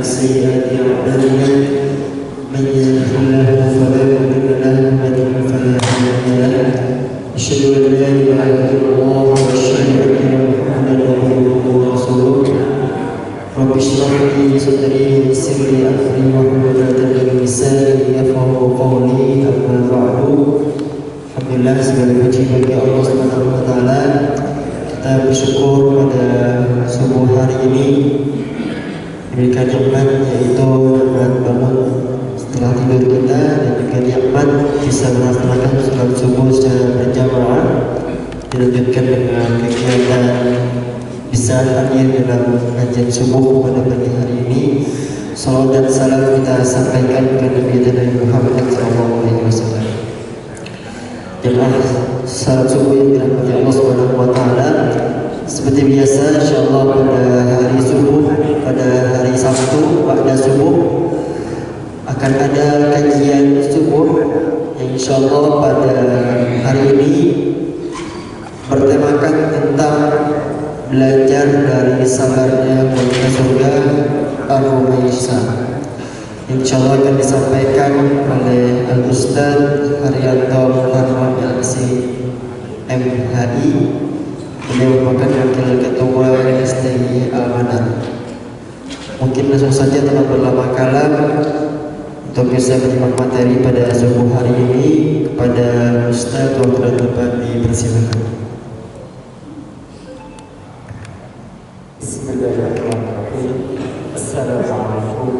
سيئات أعمالنا من يهده الله فلا مضل له ومن يضلل فلا هادي له أشهد أن لا إله إلا الله وأشهد أن محمدا عبده ورسوله رب اشرح لي صدري ويسر لي أمري واحلل عقدة من لساني يفقهوا قولي أما بعد. Alhamdulillah, segala puji bagi Allah Subhanahu wa taala. Kita bersyukur pada subuh hari ini diberikan nikmat, yaitu nikmat bangun setelah tidur kita, dan juga nikmat bisa melaksanakan salat subuh secara berjamaah, dilanjutkan dengan kegiatan bisa hadir dalam kajian subuh pada pagi hari ini. Salawat dan salam kita sampaikan kepada Nabi Muhammad SAW. Jemaah salat subuh yang dirahmati Allah Subhanahu wa taala, seperti biasa insyaallah pada hari subuh, pada hari Sabtu pada subuh akan ada kajian subuh yang insyaallah pada hari ini bertemakan tentang belajar dari sabarnya wanita surga Ar-Rumaisa. Insyaallah akan disampaikan oleh Al-Ustaz Haryanto Muhammad Al-Si MHI. Beliau merupakan wakil ketua STI Al-Manar. Mungkin langsung saja tanpa berlama kalam untuk bisa menyimak materi pada subuh hari ini kepada Ustaz. Waktu tempat dipersilakan. Bismillahirrahmanirrahim. Assalamualaikum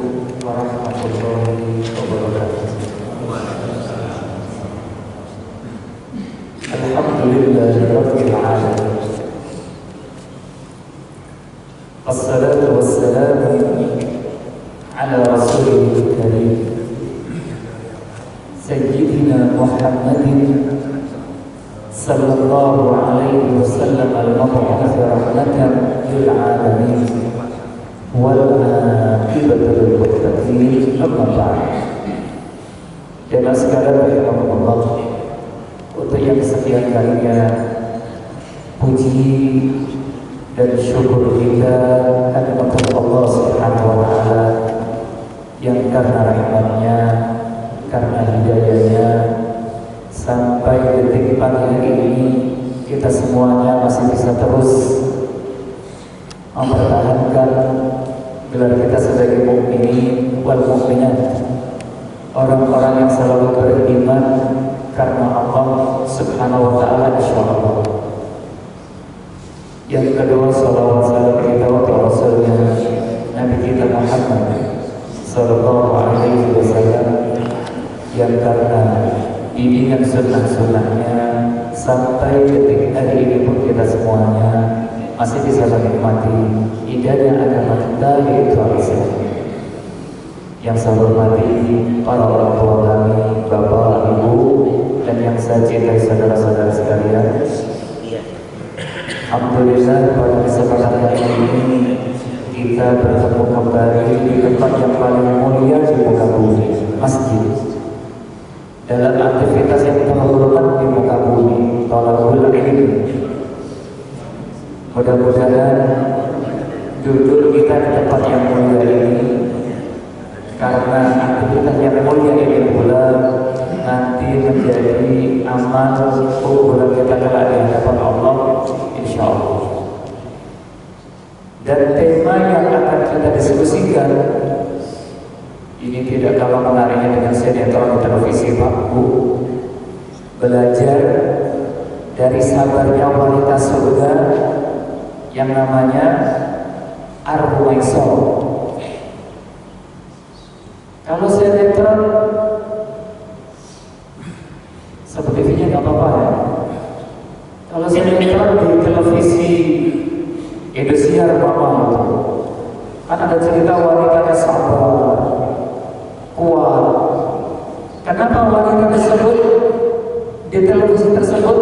warahmatullahi wabarakatuh. Alhamdulillahirabbil alamin. Wassalatu wassalamu ala rasulil karim Sayyidina Muhammadin sallallahu alaihi wasallam al-mab'uts rahmatan lil alamin wal aqibatu lil muttaqin. Amma ba'd. Jemaah sekalian rahimakumullah, untuk yang sekian kalinya puji dan syukur kita hanya untuk Allah Subhanahu wa taala yang karena rahmatnya, karena hidayahnya, sampai detik pagi hari ini kita semuanya masih bisa terus mempertahankan gelar kita sebagai mukminin wal mukminat, orang-orang yang selalu beriman karena Allah Subhanahu wa taala insyaallah. Yang kedua, salawat salam kita untuk Rasulnya Nabi kita Muhammad sallallahu alaihi wasallam, yang karena bimbingan sunnah-sunnahnya sampai detik hari ini pun kita semuanya masih bisa menikmati indahnya agama kita, yaitu Islam. Yang saya hormati para orang tua kami, bapak, ibu, dan yang saya cintai saudara-saudara sekalian, alhamdulillah pada kesempatan kali ini kita bertemu kembali di tempat yang paling mulia di muka bumi, masjid, dalam aktivitas yang terhormat di muka bumi, thalabul ilmi. Mudah-mudahan duduk kita di tempat yang mulia ini, karena aktivitas yang mulia ini pula nanti menjadi amal ukuran kita kelak di hadapan Allah insyaallah. Dan tema yang akan kita diskusikan ini tidak kalah menariknya dengan sinetron televisi Pak Bu. Belajar dari sabarnya wanita surga yang namanya Ar-Rumaisa. Kalau sinetron seperti ini nggak apa-apa ya. Kalau sinetron di televisi Indosiar Mama itu kan ada cerita wanitanya sabar, kuat. Kenapa wanita tersebut di televisi tersebut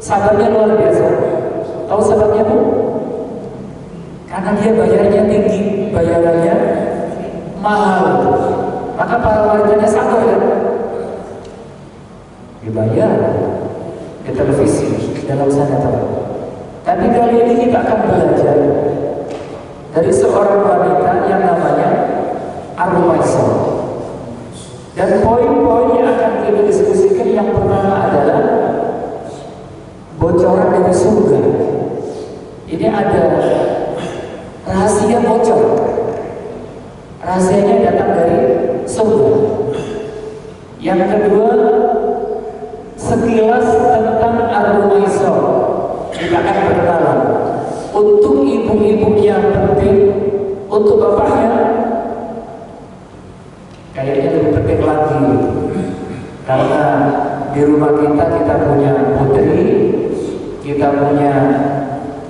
sabarnya luar biasa? Tahu sebabnya Bu? Karena dia bayarnya tinggi, bayarannya mahal. Maka para wanitanya sabar kan? Dibayar di televisi dalam sinetron. Tapi kali ini kita akan belajar dari seorang wanita yang namanya Ar-Rumaisah. Dan poin-poin yang akan kita diskusikan yang pertama adalah bocoran dari surga. Ini ada rahasia bocor. Rahasianya datang dari surga. Yang kedua, sekilas tentang Ar-Rumaisah. Kita akan berkenalan. Untuk ibu-ibu yang penting, untuk bapaknya kayaknya lebih penting lagi. Karena di rumah kita punya putri, kita punya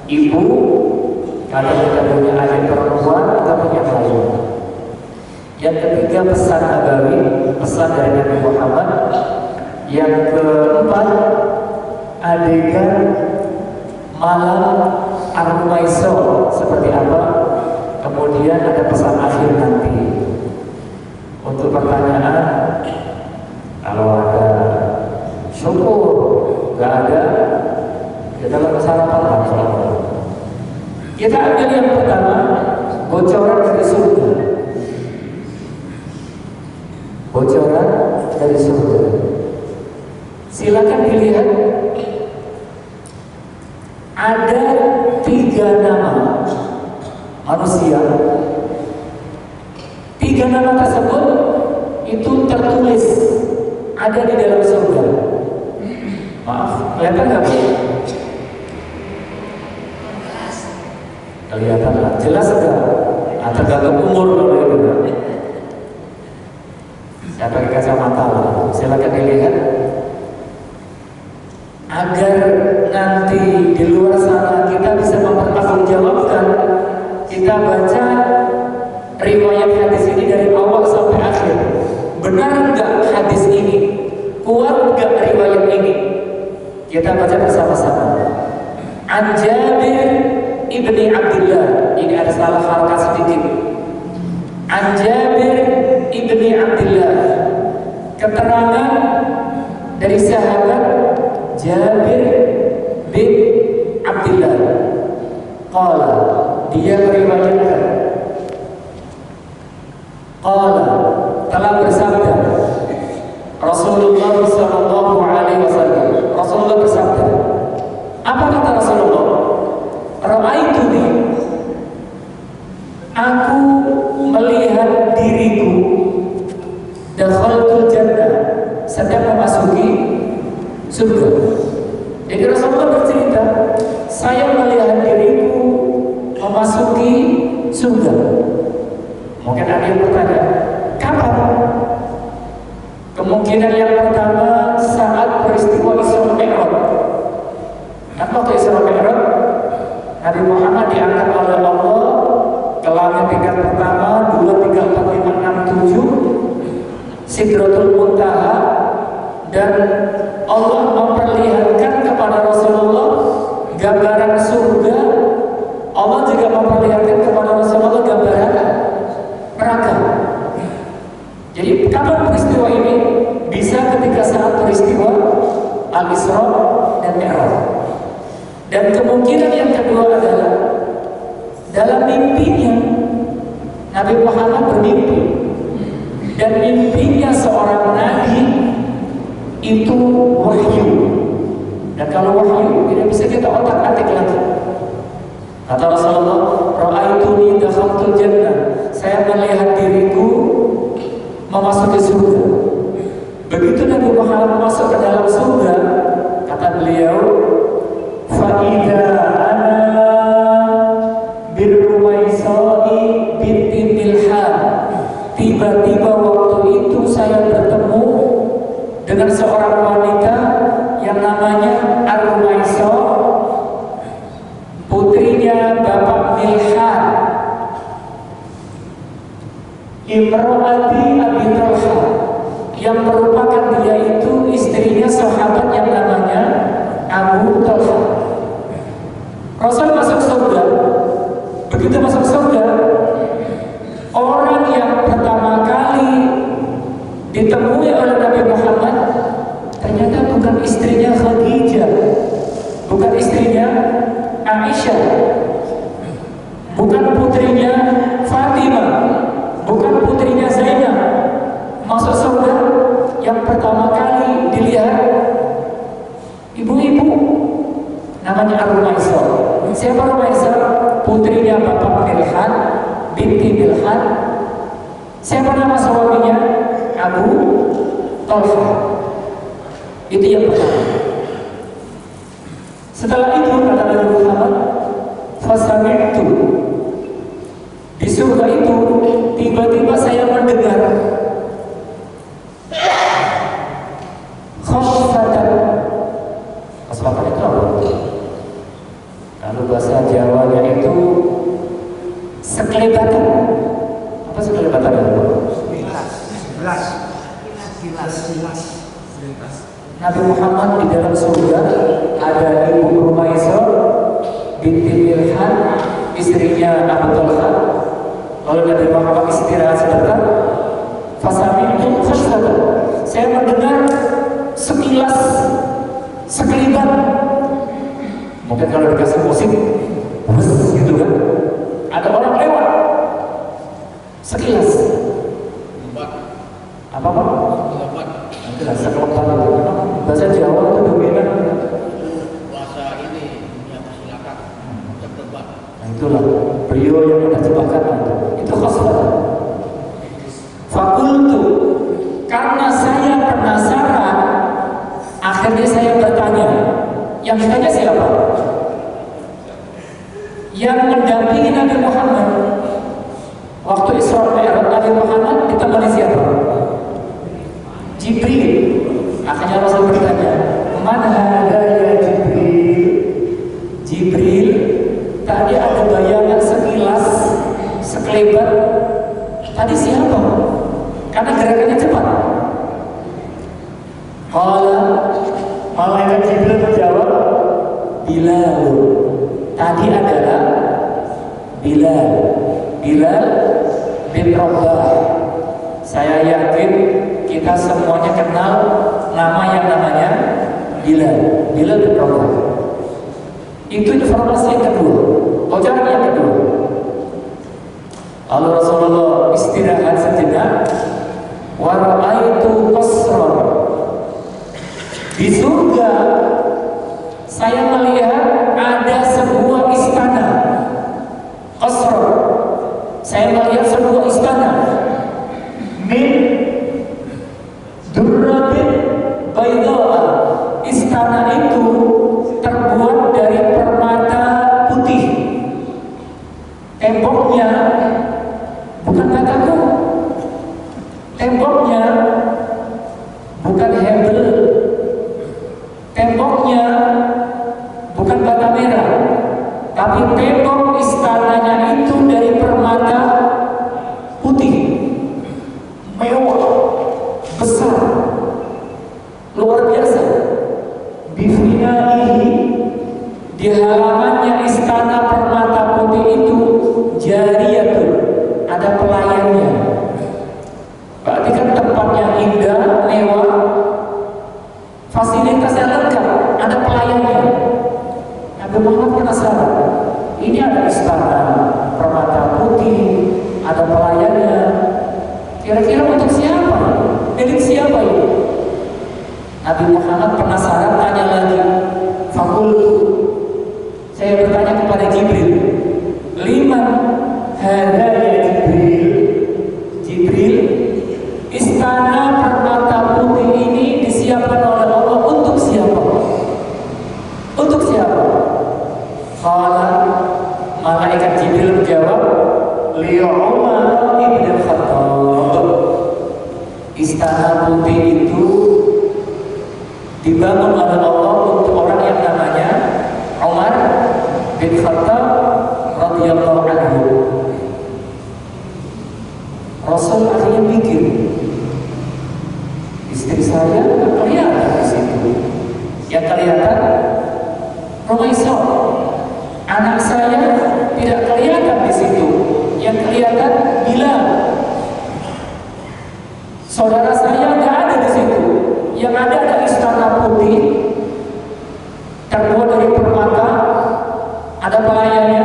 ibu, kadang kita punya adik perempuan, kita punya lain. Yang ketiga, pesan nabawi, pesan dari Nabi Muhammad. Yang keempat, adegan malam Ar-Rumaisah seperti apa. Kemudian ada pesan akhir nanti. Untuk pertanyaan, kalau ada syukur, nggak ada, kita lakukan sarapan langsung. Kita ambil yang pertama, bocoran dari surga. Bocoran dari surga. Silakan dilihat. Ada 3 nama manusia. 3 nama tersebut itu tertulis ada di dalam surga. Maaf, kelihatan nggak? Kelihatan lah, jelas nggak? Tergantung umur kalau itu. Saya pakai kacamata lah. Silakan dilihat. Agar nanti di luar sana kita bisa mempertanggungjawabkan, kita baca riwayat hadis ini dari awal sampai akhir. Benar enggak hadis ini? Kuat enggak riwayat ini? Kita baca bersama-sama. An Jabir ibni Abdullah. Ini ada salah harakat sedikit. An Jabir ibni Abdullah. Keterangan dari sahabat Jabir bin Abdullah. Qala, dia meriwayatkan. Qala, telah bersabda Rasulullah sallallahu alaihi wasallam. Rasulullah bersabda. Apa kata Rasulullah? Ra'aituni, aku melihat diriku dakhaltul jannah, sedang memasuki surga. Jadi Rasulullah bercerita, saya melihat diriku memasuki surga. Mungkin ada yang bertanya, kapan? Kemungkinan yang pertama saat peristiwa Isra Mi'raj. Dan waktu Isra Mi'raj, Nabi Muhammad diangkat oleh Allah ke langit tingkat pertama, 2, 3, 4, 5, 6, 7, Sidratul Muntaha, dan Allah memperlihatkan kepada Rasulullah gambaran surga. Allah juga memperlihatkan kepada Rasulullah gambaran neraka. Jadi kapan peristiwa ini? Bisa ketika saat peristiwa Al-Isra dan Mi'raj. Dan kemungkinan yang kedua adalah dalam mimpinya Nabi Muhammad bermimpi, dan mimpinya seorang nabi itu wahyu. Dan kalau wahyu tidak bisa kita otak-atik lagi. Kata Rasulullah, ra'aituni dakhaltul jannah, saya melihat diriku memasuki surga. Begitu Nabi Muhammad masuk ke dalam surga, kata beliau, fa idza ana bir-Rumaisah binti Milhan. Tiba-tiba waktu itu saya bertemu dengan seorang wanita yang namanya Ar-Rumaisah, putrinya Bapak Milhan, imro'ati Abi Talha, yang merupakan dia itu istrinya sahabat yang namanya Abu Talha. Rasul masuk surga. Begitu masuk surga, orang yang pertama kali ditemui oleh Nabi Muhammad ternyata bukan istrinya Khadijah, bukan istrinya Aisyah, bukan putrinya Siapa nama suaminya? Abu Talha. Itu yang pertama. Setelah itu kata Nabi Muhammad, fasami'tu, di surga itu tiba-tiba saya mendengar khafatan. Khafatan itu apa? Kalau bahasa Jawanya itu sekelebatan. Apa sekelebatan itu? Sekilas. Nabi Muhammad di dalam surga ada Ibu Rumaisah binti Milhan, istrinya Abu Talha. Lalu Nabi Muhammad istirahat sebentar. Fasami'tu khasfatan. Saya mendengar sekilas, sekelibat. Mungkin kalau dikasih musik, gitu kan? Ada orang lewat. Sekilas. Apa Pak? Sekelebat itu memang bahasa Jawa itu dominan. Bahasa ini yang masyarakat terdebat. Nah itulah beliau yang menerjemahkan itu khasfatan. Fakultu, karena saya penasaran, akhirnya saya bertanya. Yang ditanya siapa? Yang mendampingi Nabi Muhammad waktu Isra Mi'raj. Nabi Muhammad ditemani siapa? Jibril. Akhirnya Rasul bertanya, "Man hadza ya Jibril?" Jibril, tadi ada bayangan sekilas, sekelebat. Tadi siapa? Karena gerakannya cepat. Qala, malaikat Jibril menjawab, Bilal. Tadi adalah Bilal bin Rabah. Saya yakin kita semuanya kenal nama yang namanya Bilal bin Rabah. Itu informasi yang kedua, bocoran yang kedua. Lalu Rasulullah istirahat sejenak. Wa ra'aitu qasran. Di surga saya melihat ada sebuah istana. Qasr. Saya melihat sebuah istana min durratin baydaa. Istana itu terbuat dari permata putih. Temboknya bukan bataku. Temboknya bukan hebel. Temboknya bukan bata merah, tapi tembok istananya itu dari permata putih, mewah, besar, luar biasa. Bifinaihi, di halamannya istana permata putih itu jariyatun, ada pelayannya. Berarti kan tempatnya indah, mewah, fasilitasnya lengkap, ada pelayannya. Nabi Muhammad penasaran, ini ada istana permata putih, ada pelayannya. Kira-kira untuk siapa? Milik siapa ini? Nabi Muhammad penasaran, tanya lagi. Fakultu, saya bertanya kepada Jibril, liman hadza ya Jibril? Jibril, istana permata putih ini disiapkan oleh Allah untuk siapa? Untuk siapa? Qala, malaikat Jibril menjawab, li Umar ibn Khattab. Istana putih itu dibangun oleh Allah untuk orang yang namanya Umar bin Khattab radhiyallahu anhu. Rasul akhirnya mikir, istri saya nggak kelihatan di situ. Yang kelihatan Rumaisah. Anak saya tidak kelihatan di situ. Yang kelihatan Bilal. Saudara saya nggak ada di situ. Yang ada istana putih terbuat dari permata, ada pelayannya.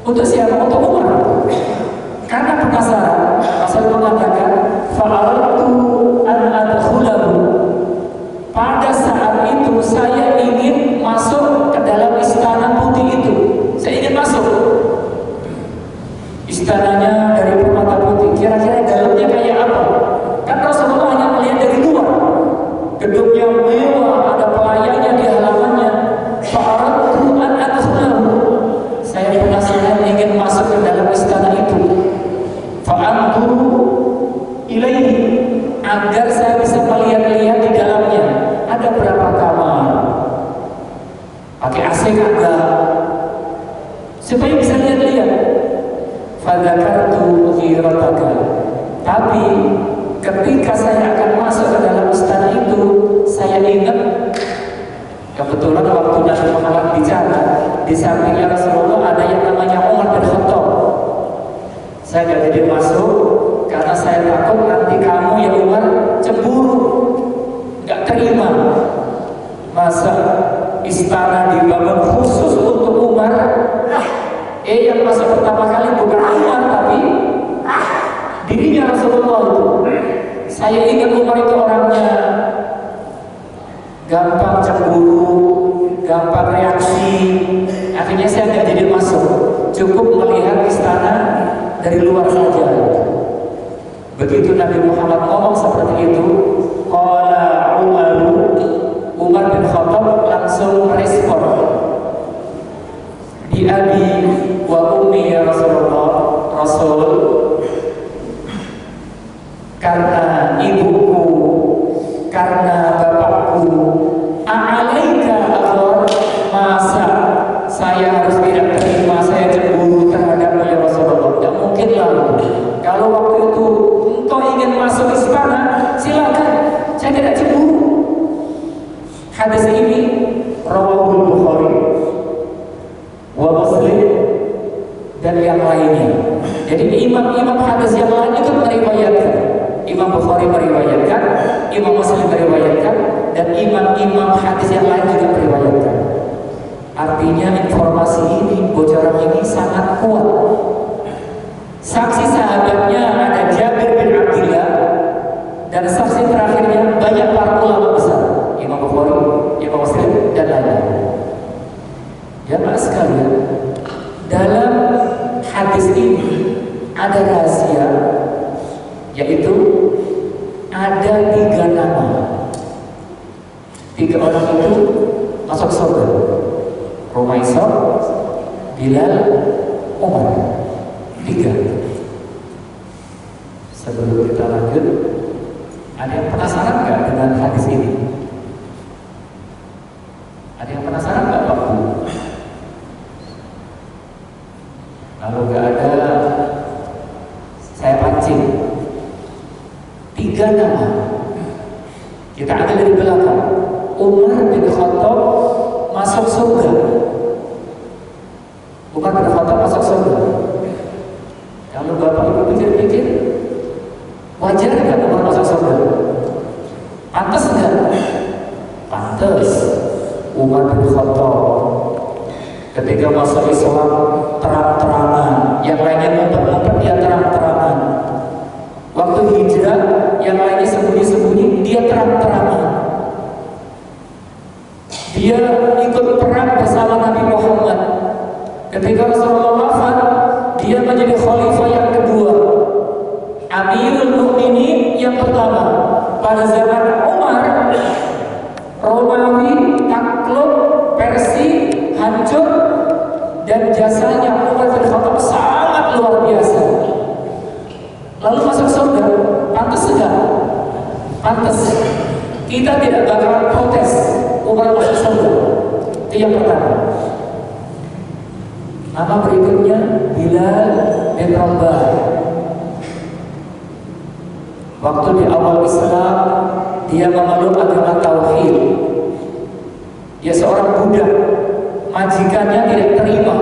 Untuk siapa? Untuk Umar. Karena penasaran, Rasul mengatakan, fa'altu an adkhulahu. Pada saat itu saya ingin masuk ke dalam istana putih itu. Saya ingin masuk. Istananya dari permata putih. Kira-kira dalamnya kayak apa? Kan Rasulullah hanya melihat dari luar. Gedungnya mewah, ada pelayannya di halamannya. Fa'aradtu an adkhulahu. Saya penasaran ingin masuk ke dalam istana itu. Fa'anzuru ilaihi, agar saya bisa melihat-lihat di dalamnya. Ada berapa kamar? Pakai AC kagak? Supaya bisa lihat-lihat. Fadzakartu ghirataka. Tapi ketika saya akan masuk ke dalam istana itu, saya ingat kebetulan waktu Nabi Muhammad bicara, di sampingnya Rasulullah ada yang namanya Umar bin Khattab. Saya gak jadi masuk karena saya takut nanti kamu ya Umar cemburu, gak terima. Masa istana dibangun khusus untuk Umar? Yang masuk pertama kali bukan Umar tapi dirinya Rasulullah itu. Saya ingat Umar itu orangnya gampang cemburu, gampang reaksi. Akhirnya saya nggak jadi masuk, cukup melihat istana dari luar saja. Begitu Nabi Muhammad ngomong seperti itu, qala Umar bin Khattab langsung merespon, bi abi wa ummi ya Rasulullah, Rasul, karena ibuku, karena bapakku, a'alaika akhor, masa saya harus tidak terima, saya cemburu terhadapmu ya Rasulullah? Tidak mungkin lah. Kalau waktu itu engkau ingin masuk istana, silakan, saya tidak cemburu. Hadis ini rawahul Bukhari wa Muslim dan yang lainnya. Jadi imam-imam hadis yang lain itu meriwayatkan. Imam Bukhari meriwayatkan, Imam Muslim meriwayatkan, dan imam-imam hadis yang lain juga meriwayatkan. Artinya informasi ini, bocoran ini sangat kuat. Saksi sahabatnya ada Jabir bin Abdullah, dan saksi terakhirnya banyak para ulama besar, Imam Bukhari, Imam Muslim, dan lainnya. Jamaah sekalian, dalam hadis ini ada rahasia, yaitu ada 3 nama. 3 orang itu masuk surga: Rumaisah, Bilal, Umar. 3. Sebelum kita lanjut, ada yang penasaran nggak dengan hadis ini? Ada yang penasaran nggak Pak Bu? Kalau nggak ada, saya pancing. 3 nama. Kita ambil dari belakang. Umar bin Khattab masuk surga. Umar bin Khattab masuk surga. Kalau Bapak Ibu pikir-pikir, wajar nggak Umar masuk surga? Pantas nggak? Pantas. Umar bin Khattab ketika masuk Islam terang-terangan, yang lainnya ngumpet-ngumpet, dia terang-terangan. Waktu hijrah, yang lainnya sembunyi-sembunyi, dia terang-terangan. Dia ikut perang bersama Nabi Muhammad. Ketika Rasulullah wafat, dia menjadi khalifah yang kedua, Amirul Mukminin yang pertama. Pada zaman Umar, Romawi takluk, Persia hancur, dan jasanya Umar bin Khattab sangat luar biasa. Lalu masuk surga, pantas enggak? Pantas. Kita tidak bakalan protes Umar masuk surga. Itu yang pertama. Nama berikutnya Bilal bin Rabah. Waktu di awal Islam, dia memeluk agama tauhid. Dia seorang budak, majikannya tidak terima.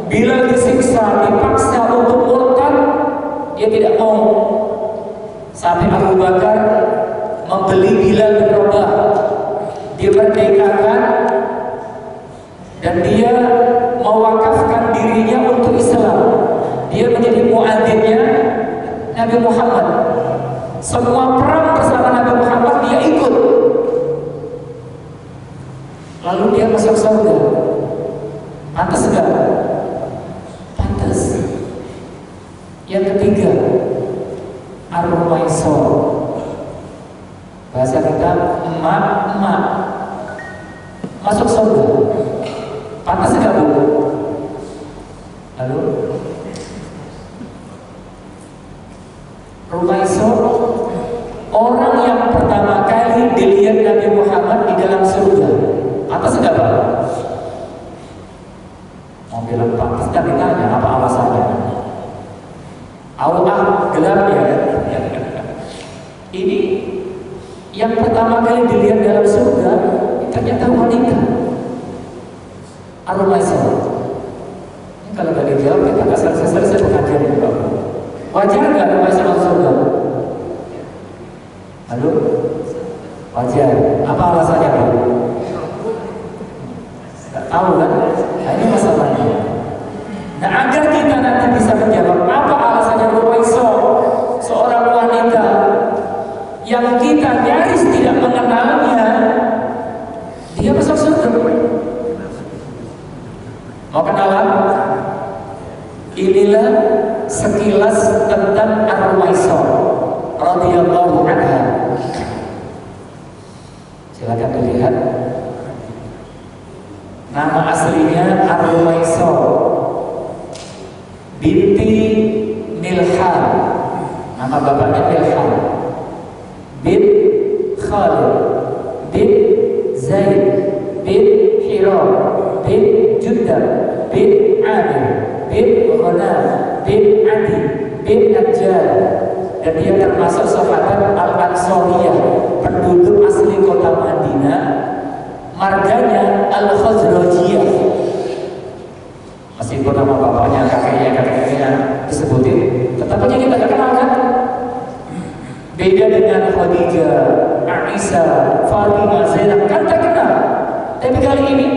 Bilal disiksa, dipaksa untuk murtad, dia tidak mau. Sampai Abu Bakar membeli Bilal bin Rabah, dimerdekakan, dan dia mewakafkan dirinya untuk Islam. Dia menjadi muadzinnya Nabi Muhammad. Semua perang bersama Nabi Muhammad dia ikut. Lalu dia masuk surga. Pantas enggak? Pantas. Yang ketiga, Ar-Rumaisor. Bahasa kita emak-emak masuk surga. Pantas nggak Bu? Halo? Rumaisor, orang yang pertama kali dilihat Nabi Muhammad di dalam surga. Pantas nggak Pak? Mau bilang pantas, dan ditanya apa alasannya? Allah gelapnya. Ini yang pertama kali dilihat dalam surga ternyata wanita. Ar-Rumaisor. Ini kalau nggak dijawab kita nggak selesai pengajian ini Pak. Wajar nggak Ar-Rumaisor masuk surga? Halo? Wajar. Apa alasannya Pak? Nggak tahu kan? Nah ini masalahnya. Nah agar kita nanti bisa menjawab apa alasannya Rumaisor, seorang wanita yang kita nyaris tidak mengenalnya, dia masuk surga. Mau kenalan? Inilah sekilas tentang Ar-Rumaisor radhiyallahu anha. Silakan dilihat. Nama aslinya Ar-Rumaisor binti Milhan. Nama bapaknya Milhan bin Khalid bin Zaid bin Hiram bin Juddar bin Amir bin Ghanam bin Adi bin Najjar, dan dia termasuk sahabat Al-Ansariyah, penduduk asli kota Madinah, marganya Al-Khazrajiyah. Meskipun nama bapaknya, kakeknya disebutin, tetapnya kita gak kenal kan? Beda dengan Khadijah, Aisyah, Fatimah, Zainab, kan terkenal. Tapi kali ini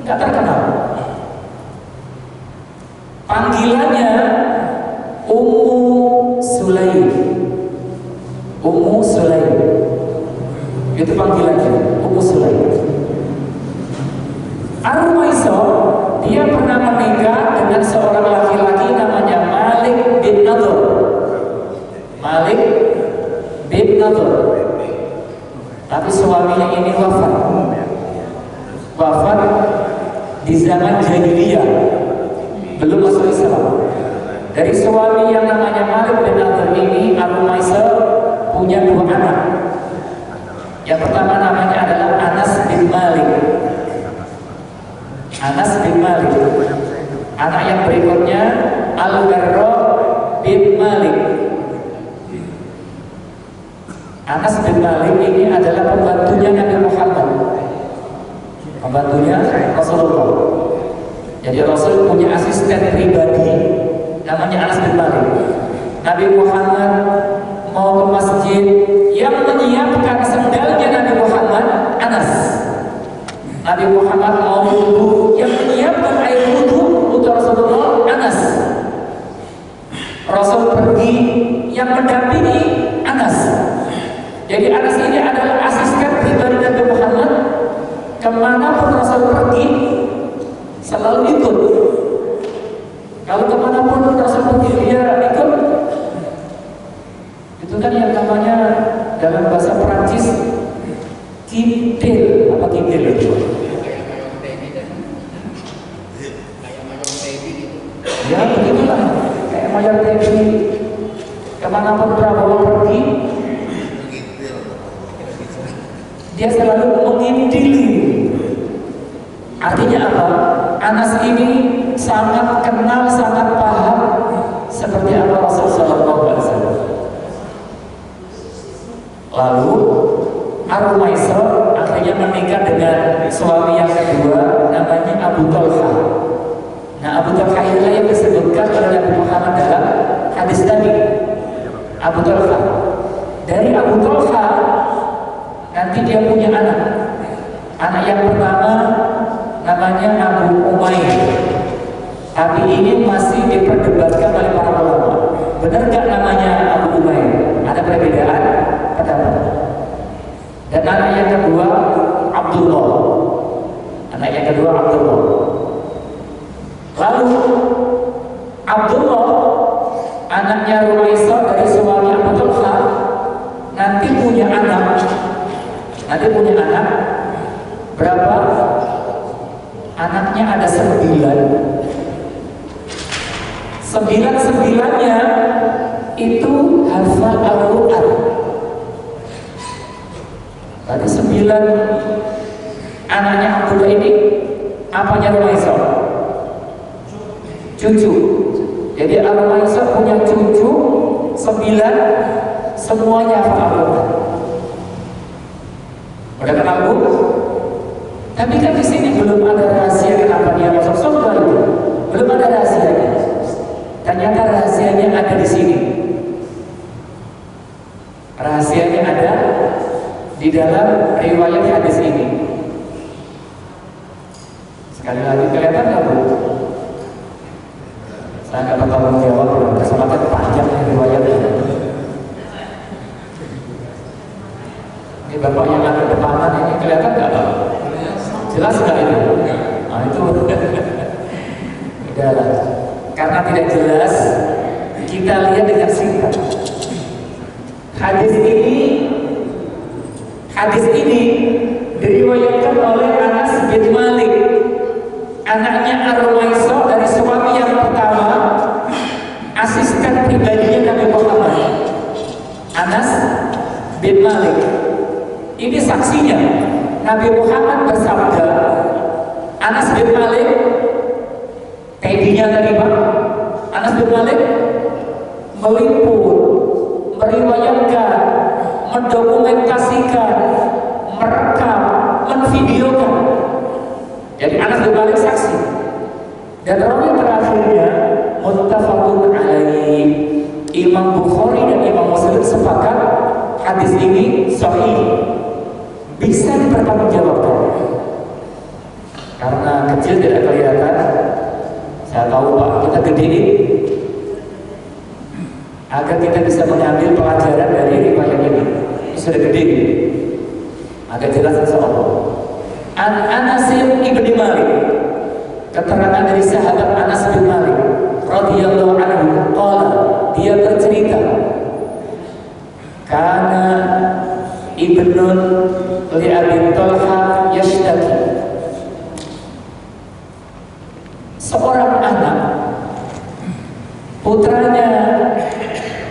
gak terkenal. Panggilannya Ummu Sulaim. Ummu Sulaim. Itu panggilannya, Ummu Sulaim. Ar-Rumaisor, dia pernah menikah dengan seorang laki-laki namanya Malik bin Nadhr. Malik bin Nadhr. Tapi suaminya ini wafat. Wafat di zaman jahiliyah, belum masuk Islam. Dari suami yang namanya Malik bin Nadhr ini, Ar-Rumaisor punya dua anak. Yang pertama namanya adalah Anas bin Malik. Anas bin Malik. Anak yang berikutnya Al-Garra bin Malik. Anas bin Malik ini adalah pembantunya Nabi Muhammad, pembantunya Rasulullah. Jadi Rasul punya asisten pribadi namanya Anas bin Malik. Nabi Muhammad mau ke masjid, yang menyiapkan sendalnya Nabi Muhammad Anas. Nabi Muhammad mau wudu, yang menyiapkan air wudu untuk Rasulullah Anas. Rasul pergi, yang mendampingi Anas. Jadi Anas ini adalah asisten pribadi Nabi Muhammad. Kemanapun Rasul pergi, selalu ikut. Kalau kemanapun Rasul pergi, dia ikut. Itu kan yang namanya dalam bahasa Perancis kintil. Apa kintil itu? Ya begitulah, kayak mayor TV. Kemanapun Prabowo pergi, dia selalu mengintili. Artinya apa? Anas ini sangat kenal, sangat paham seperti apa Rasulullah SAW. Lalu Ar-Rumaisor akhirnya menikah dengan suami yang kedua, namanya Abu Talha. Nah, Abu Talha inilah yang disebutkan oleh Nabi Muhammad dalam hadis tadi. Abu Talha. Dari Abu Talha nanti dia punya anak. Anak yang pertama namanya Abu Umair. Tapi ini masih diperdebatkan oleh para ulama. Benar gak namanya Abu Umair? Ada perbedaan pendapat. Dan anak yang kedua Abdullah. Anak yang kedua Abdullah. Lalu Abdullah anaknya anaknya Rumaisah dari suami Abu Talha nanti punya anak. Berapa? Anaknya ada 9. 9-9-nya itu hafal Al-Quran. Tadi 9 anaknya Abdullah ini apanya Rumaisah? Cucu. Jadi Rumaisah punya cucu 9, semuanya hafal Al-Quran. Udah kenal Bu? Tapi kan di sini belum ada rahasia kenapa dia masuk surga itu. Belum ada rahasianya. Ternyata rahasianya ada di sini. Rahasianya ada di dalam riwayat hadis ini. Sekali lagi kelihatan nggak Bu? Saya nggak bakal menjawab. Kesempatan panjang riwayatnya. Ini bapak yang ada depanan ini kelihatan nggak Pak? Jelas nggak itu? Nah itu udah lah. Karena tidak jelas, kita lihat dengan singkat. Hadis ini diriwayatkan oleh Anas bin Malik, anaknya Ar-Rumaisah dari suami yang pertama, asisten pribadinya Nabi Muhammad. Anas bin Malik. Ini saksinya. Nabi Muhammad bersabda, Anas bin Malik, tadinya tadi Pak, Anas bin Malik meliput, meriwayatkan, mendokumentasikan, merekam, menvideokan. Jadi Anas bin Malik saksi. Dan rawi terakhirnya muttafaqun alaih. Imam Bukhari dan Imam Muslim sepakat hadis ini sahih. Bisa dipertanggungjawabkan. Karena kecil tidak kelihatan. Saya tahu Pak, kita gedein agar kita bisa mengambil pelajaran dari riwayat ini. Ini sudah gede, agak jelas insyaallah. An Anas ibn Malik, keterangan dari sahabat Anas bin Malik radhiyallahu anhu, qala, dia bercerita, kana ibnun li Abi Talha yashtaki, seorang anak putranya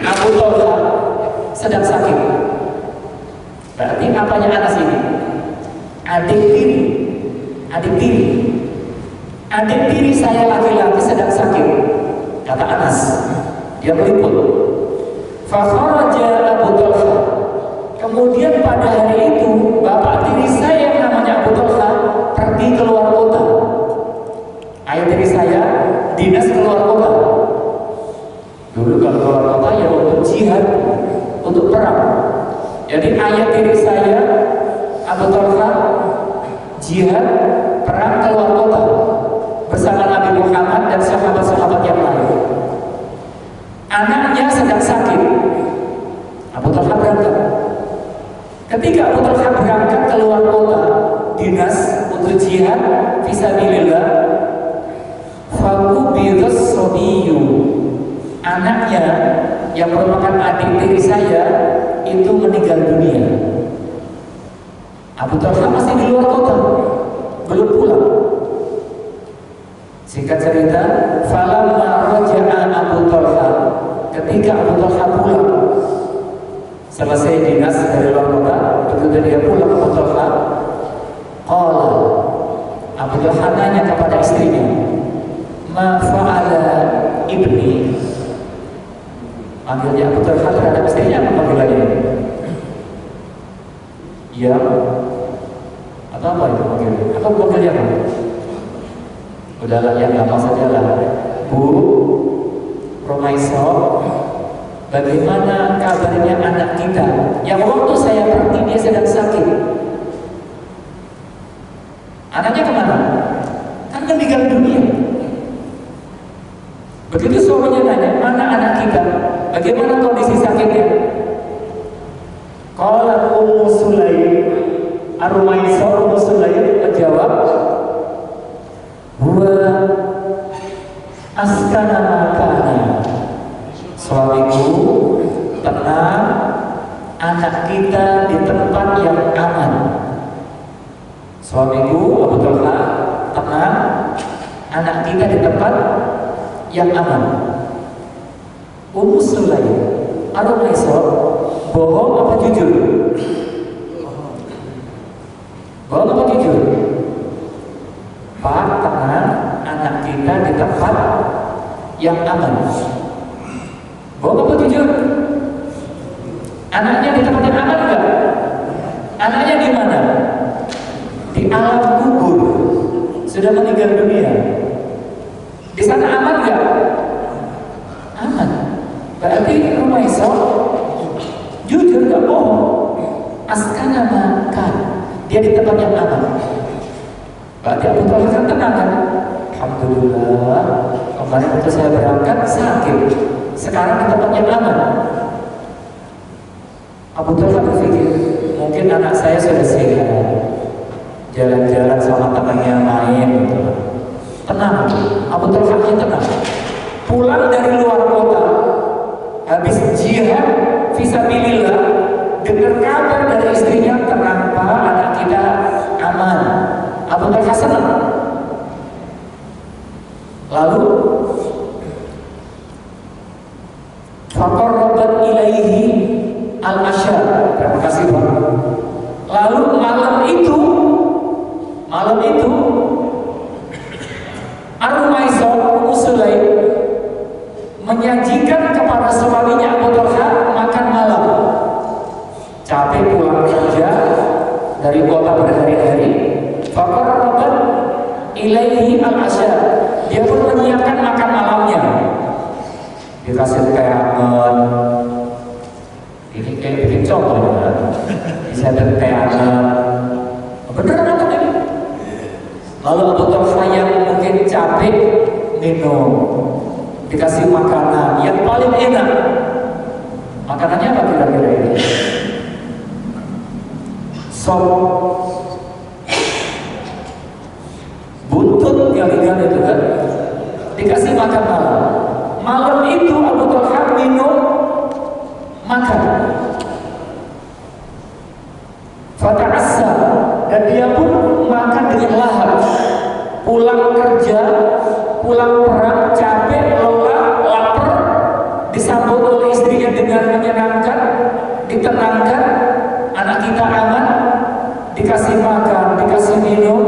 Abu Talha sedang sakit. Berarti apanya Anas ini? Adik tiri saya laki-laki sedang sakit, kata Anas. Dia meliput. Fa kharaja Abu Talha. Kemudian pada hari itu bapak tiri saya yang namanya Abu Talha pergi keluar kota. Ayah tiri saya dinas keluar kota. Dulu kalau keluar kota ya untuk jihad, untuk perang. Jadi ayah tiri saya Abu Talha jihad, perang keluar kota bersama Nabi Muhammad dan sahabat-sahabat yang lain. Anaknya sedang sakit. Abu Talha berangkat. Ketika Abu Talha berangkat keluar kota dinas untuk jihad fisabilillah, faqubidas sabiyyu, anaknya yang merupakan adik tiri saya itu meninggal dunia. Abu Talha masih di luar kota, belum pulang. Singkat cerita, falamma raja'a Abu Talha, ketika Abu Talha pulang selesai dinas dari luar kota, begitu dia pulang Abu Talha, qala, Abu Talha nanya kepada istrinya, ma fa'ala ibni. Panggilnya Abu Talha terhadap istrinya apa panggilannya? Ya, atau apa itu panggilnya? Apa panggilnya apa? Udahlah ya, nggak saja lah. Bu Rumaisah, bagaimana kabarnya anak kita yang waktu saya pergi dia sedang sakit? Anaknya kemana? Kan meninggal dunia. Begitu suaminya nanya, mana anak kita? Bagaimana kondisi sakitnya? Qala Ummu Sulaim, Ar-Rumaisah Ummu Sulaim menjawab, huwa askana makana, suamiku tenang, anak kita di tempat yang aman. Suamiku Abu Talha, tenang, anak kita di tempat yang aman. Ummu Sulaim, Ar-Rumaisah, bohong apa jujur? Bohong apa jujur? Pak, tenang, anak kita di tempat yang aman. Bohong apa jujur? Anaknya di tempat yang aman enggak? Anaknya di mana? Di alam kubur, sudah meninggal dunia. Di sana aman enggak? Aman. Berarti Rumaisah jujur, enggak bohong. Askana makan, dia di tempat yang aman. Berarti Abu Talha kan tenang kan? Alhamdulillah, kemarin waktu saya berangkat sakit, sekarang di tempat yang aman. Abu Talha berpikir, mungkin anak saya sudah sehat, jalan-jalan sama temannya main gitu. Tenang, Abu Talha tenang. Pulang dari luar kota, habis jihad fisabilillah, dengar kabar dari istrinya, tenang Pak, anak kita aman. Abu Talha senang. Lalu faqarrabat ilaihi al-asyar. Terima kasih Pak. Lalu malam itu Ar-Rumaisah Ummu Sulaim menyajikan kepada suaminya Abu Talha makan malam. Capek pulang kerja dari kota berhari-hari, faqarrabat ilaihi al-asyar. Dia pun menyiapkan makan malamnya. Dikasih teh hangat. Ini kayak bikin contoh ya. Bisa teh hangat. Beneran apa ini? Lalu Abu Talha yang mungkin capek minum, dikasih makanan yang paling enak. Makanannya apa kira-kira ini? Sop buntut gali-gali itu kan, dikasih makan malam. Malam itu Abu Talha minum, makan. Fata'assa, dan dia pun makan dengan lahap. Pulang kerja, pulang perang, capek, lelah, lapar, disambut oleh istrinya dengan menyenangkan, ditenangkan, anak kita aman, dikasih makan, dikasih minum.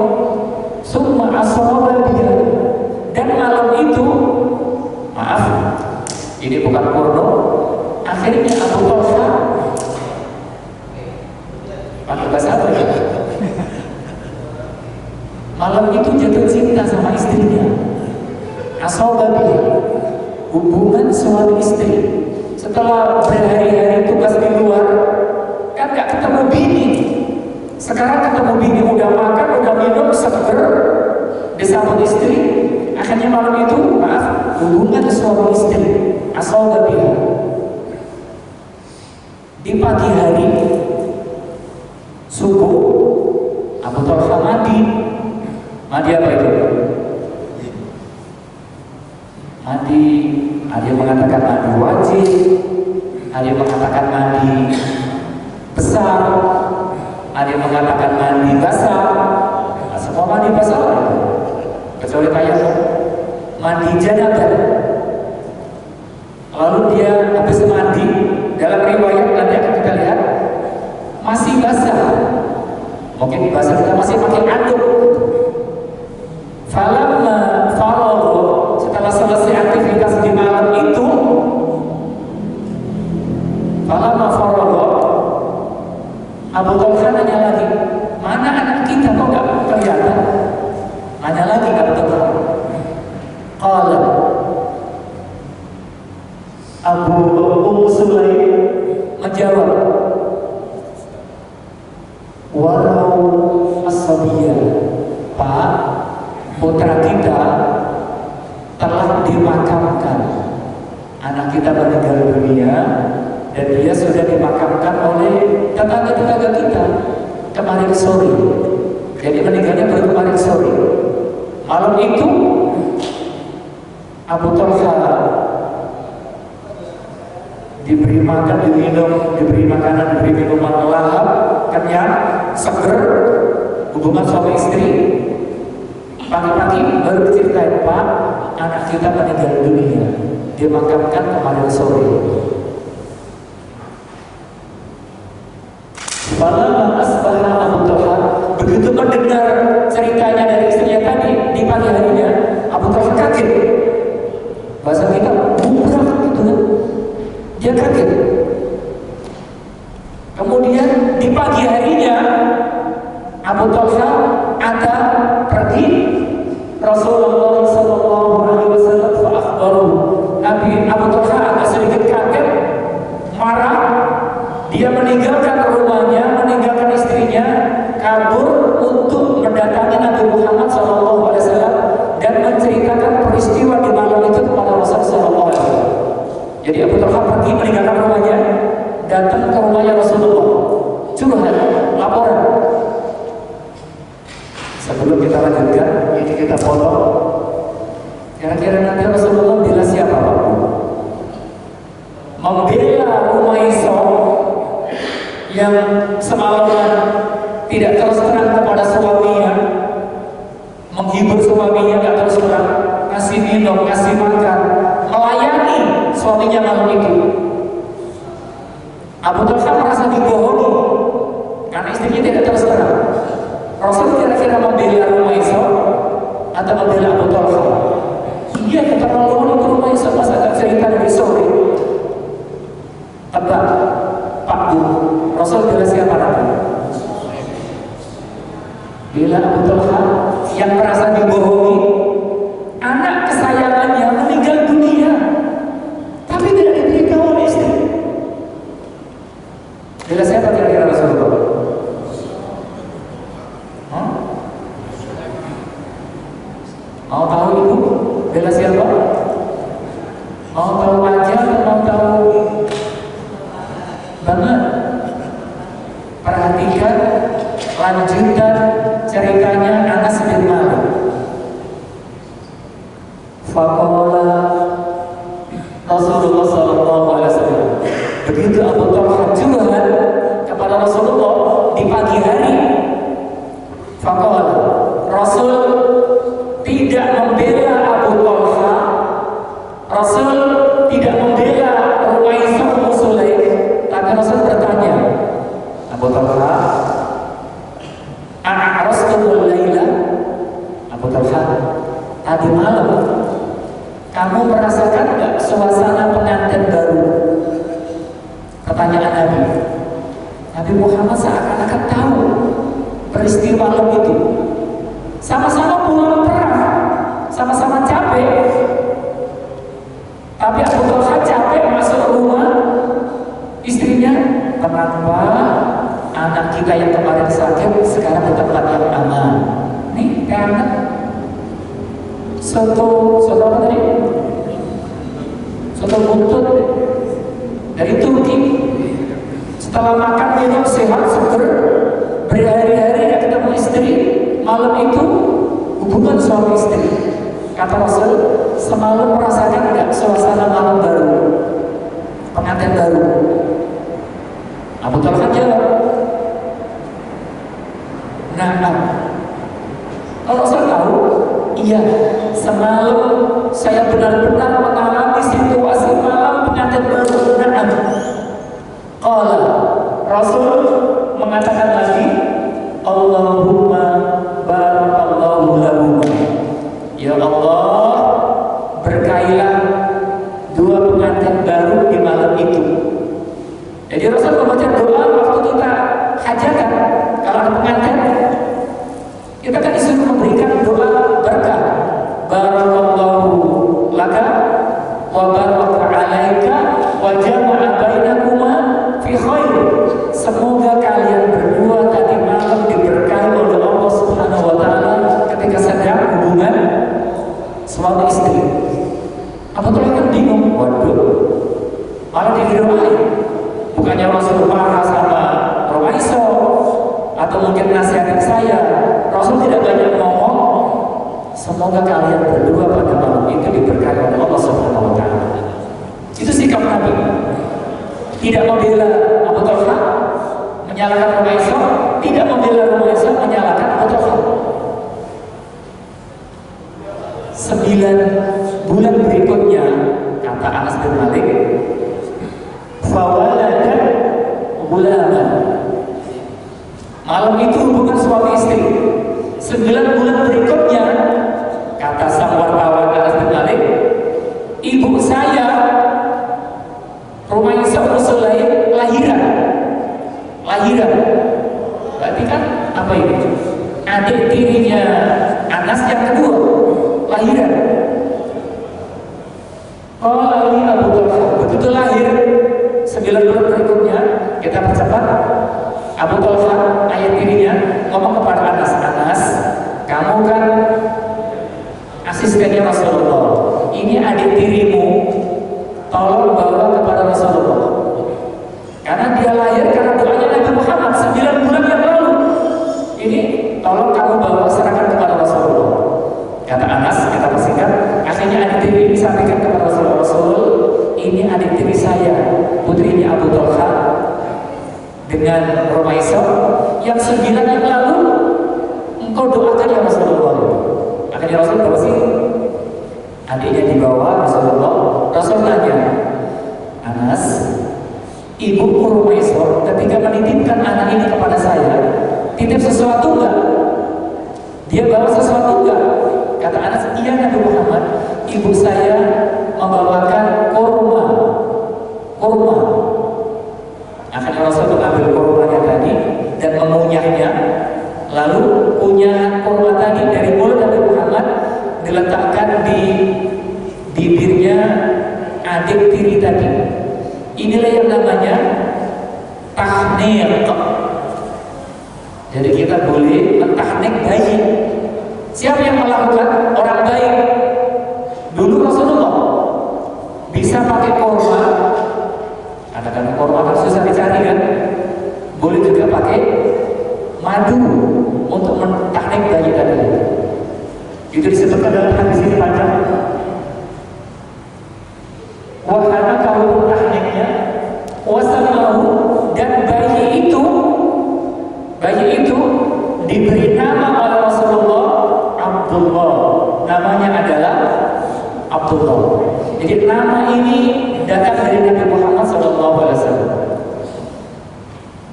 Summa asaba dia, dan malam itu, maaf, ini bukan porno. Akhirnya Abu Talha pakai bahasa apa ya? Malam itu jatuh cinta sama istrinya. Asaba dia, hubungan suami istri. Setelah berhari-hari tugas di luar, kan gak ketemu bini. Sekarang ketemu bini, udah makan, udah minum, seger, disambut istri. Akhirnya malam itu, maaf, hubungan suami istri. Asal dia. Di pagi hari, subuh, Abu Talha mandi. Mandi apa itu? Mandi, ada yang mengatakan mandi wajib, ada yang mengatakan mandi besar, ada yang mengatakan mandi basah. Nah, semua mandi basah kecuali kayak mandi janabah. Lalu dia habis mandi, dalam riwayat nanti akan kita lihat masih basah. Mungkin bahasa kita masih pakai anduk. Falamma faragha, setelah selesai aktivitas di malam itu, falamma faragha, Abu Talha nanya lagi, mana anak kita kok gak kelihatan? Nanya lagi Abu Talha. Qala Ummu Sulaim menjawab, walau as-sabiyya, Pak, putra kita telah dimakamkan. Anak kita meninggal dunia dan dia sudah dimakamkan oleh tetangga-tetangga kita kemarin sore. Jadi meninggalnya baru kemarin sore. Malam itu Abu Talha diberi makan, diminum, diberi makanan, diberi minuman lahap, kenyang, seger, hubungan suami istri. Pagi-pagi baru diceritain, Pak, anak kita meninggal dunia, dimakamkan kemarin sore. Falamma asbaha Abu Talha, begitu mendengar ceritanya dari istrinya tadi di pagi harinya, Abu Talha kaget. Bahasa kita burak gitu kan. Dia kaget. Kemudian di pagi harinya Abu Talha ada pergi Rasulullah sallallahu alaihi wasallam fa akhbaru. Nabi Abu Talha agak sedikit kaget, marah. Dia meninggalkan rumahnya, meninggalkan istrinya, kabur untuk mendatangi Nabi Muhammad sallallahu alaihi wasallam dan menceritakan peristiwa di malam itu kepada Rasulullah sallallahu alaihi wasallam. Jadi Abu Talha pergi meninggalkan rumahnya, datang ke rumahnya Rasulullah, curhat, laporan. Sebelum kita lanjutkan, ini kita potong. Kira-kira nanti Rasulullah bela siapa, Pak? Membela Umaisah yang semalaman tidak terus terang kepada suaminya, menghibur suaminya, tidak terus terang, kasih minum, kasih makan, melayani suaminya malam itu. Abu Talha merasa dibohongi karena istrinya tidak terus terang. Rasul kira-kira membela Umaisah atau membela Abu Talha? Iya, keterlaluan itu Umaisah pas ada cerita dari sore. Tebak, Pak Bu, Rasul bela siapa nanti? Bela Abu Talha yang merasa dibohongi, anak kesayangannya meninggal dunia, tapi tidak diberitahu oleh istri. Bela siapa kira-kira Rasulullah? Mau tahu ibu? Bela siapa? Mau tahu aja atau mau tahu banget? Perhatikan lanjutan ceritanya Anas bin Malik. Faqala Rasulullah sallallahu alaihi wasallam. Begitu Abu Talha curhat kepada Rasulullah di pagi hari, faqala Rasul tidak membela Abu Talha, Rasul tidak membela Umaisah bin Sulaim, tapi Rasul bertanya, Abu Talha, a'rastumul laila? Abu Talha, tadi malam kamu merasakan enggak suasana pengantin baru? Pertanyaan Nabi. Nabi Muhammad seakan-akan tahu peristiwa malam itu. Sama-sama pulang perang, sama-sama capek. Tapi Abu Talha capek masuk rumah istrinya, kenapa anak kita yang kemarin sakit sekarang di tempat yang aman? Nih karena soto apa tadi? Soto buntut dari Turki. Setelah makan minum sehat seger, berhari-hari gak ketemu istri. Malam itu hubungan suami istri. Kata Rasul, semalam merasakan enggak suasana malam baru, pengantin baru? Abu Talha jawab, nah, kalau saya tahu, iya, semalam saya benar-benar mengalami situasi malam pengantin baru. Nah, qala Rasul mengatakan lagi, Allahumma barakallahu lahum. Ya Allah, berkailah dua pengantin baru di malam itu. Jadi Rasul membaca doa waktu kita hajatan. Kalau ada pengantin, kita kan disuruh memberikan doa berkah. Barakallahu laka wa baraka alaika wa jama'a bainakuma fi khair. Semoga kalian berdua tadi malam diberkahi oleh Allah Subhanahu wa taala ketika sedang hubungan suami istri. Abu Talha kan bingung, waduh, malah didoain. Bukannya Rasul marah sama Umaisah atau mungkin nasihatin saya, Rasul tidak banyak ngomong. Semoga kalian berdua pada malam itu diberkahi oleh Allah Subhanahu wa taala. Itu sikap Nabi. tidak membela Abu Talha, menyalahkan Rumaiso, tidak membela Rumaiso, menyalahkan Abu Talha. 9 bulan berikutnya, kata Anas bin Malik, fawaladat gulaman. Malam itu hubungan suami istri. 9 bulan berikutnya, kata sang wartawan Anas bin Malik, ibu saya Rumaiso Sulaim lahiran. Berarti kan apa ini? Adik tirinya Anas yang kedua lahiran. Kalau ini Abu Talha begitu lahir 9 bulan berikutnya, kita percepat. Abu Talha ayah tirinya ngomong kepada Anas, kamu kan asistennya Rasulullah. Ini adik tirimu, tolong bawa kepada Rasulullah. Karena dia lahir karena doanya Nabi Muhammad 9 bulan yang lalu. Ini tolong kamu bawa serahkan kepada Rasulullah. Kata Anas, kita persingkat, akhirnya adik tiri disampaikan kepada Rasulullah. Rasul, ini adik tiri saya, putrinya Abu Talha dengan Rumaiso yang 9 yang lalu engkau doakan ya Rasulullah. Akhirnya Rasul bawa sih adiknya dibawa Rasulullah. Rasul tanya, Anas, ibu Rumaiso ketika menitipkan anak ini kepada saya, titip sesuatu enggak? Dia bawa sesuatu enggak? Kata Anas, iya Nabi Muhammad, ibu saya membawakan kurma. Akhirnya Rasul mengambil kurmanya tadi dan mengunyahnya, lalu kunyah kurma tadi dari mulut Nabi Muhammad diletakkan di bibirnya adik tiri tadi. Inilah yang namanya tahniq. Jadi kita boleh mentahnik bayi. Siapa yang melakukan? Orang baik. Dulu Rasulullah bisa pakai kurma. Kadang-kadang kurma kan susah dicari kan. Boleh juga pakai madu untuk mentahnik bayi tadi. Itu disebutkan dalam hadis ini panjang. Wahana kalau mentahniknya, wasamahu, dan bayi itu diberi nama oleh Rasulullah Abdullah. Namanya adalah Abdullah. Jadi nama ini datang dari Nabi Muhammad SAW.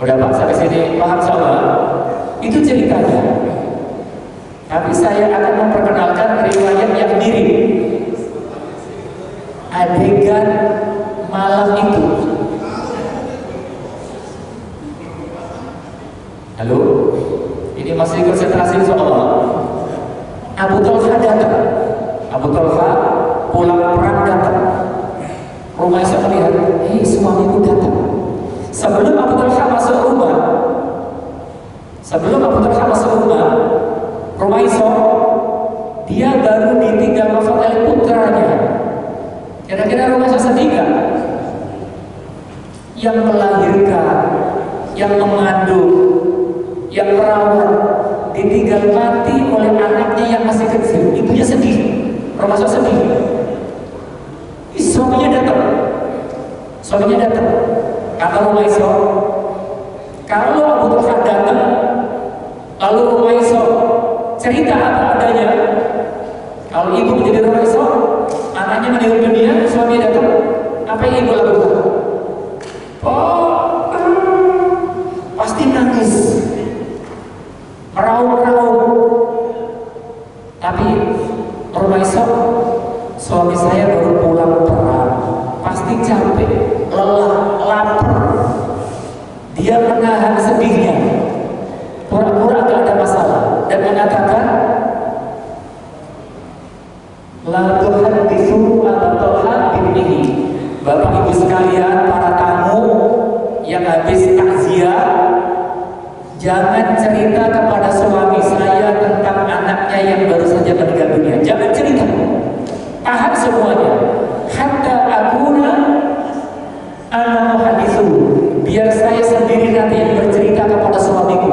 Berapa sampai sini paham sahabat? Itu ceritanya. Tapi saya akan memperkenalkan riwayat yang mirip. Adegan malam itu. Halo? Ini masih konsentrasi soal Abu Talha datang. Abu Talha pulang perang datang. Rumaiso melihat, suamiku datang. Sebelum Abu Talha masuk rumah, Rumaiso dia baru ditinggal oleh putranya. Kira-kira Rumaiso sedih gak? Yang melahirkan, yang mengandung, yang merawat, ditinggal mati oleh anaknya yang masih kecil. Ibunya sedih, Rumaiso sedih. Suaminya datang. Kata Rumaiso, kalau Abu Talha datang, lalu Rumaiso cerita apa adanya. Kalau ibu menjadi Rumaiso, anaknya meninggal dunia, suami datang, apa yang ibu lakukan? Pasti nangis, meraung-raung. Tapi Rumaiso, suami saya baru pulang perang, pasti capek, lelah, lapar. Dia menahan sedihnya, pura-pura gak ada masalah, dan mengatakan, la tuhaditsu Abu Talha binnihi. Bapak ibu sekalian, para tamu yang habis takziah, jangan cerita kepada suami saya tentang anaknya yang baru saja meninggal dunia. Jangan cerita, tahan semuanya. Hatta akuna ana muhaditsu, biar saya sendiri nanti yang bercerita kepada suamiku.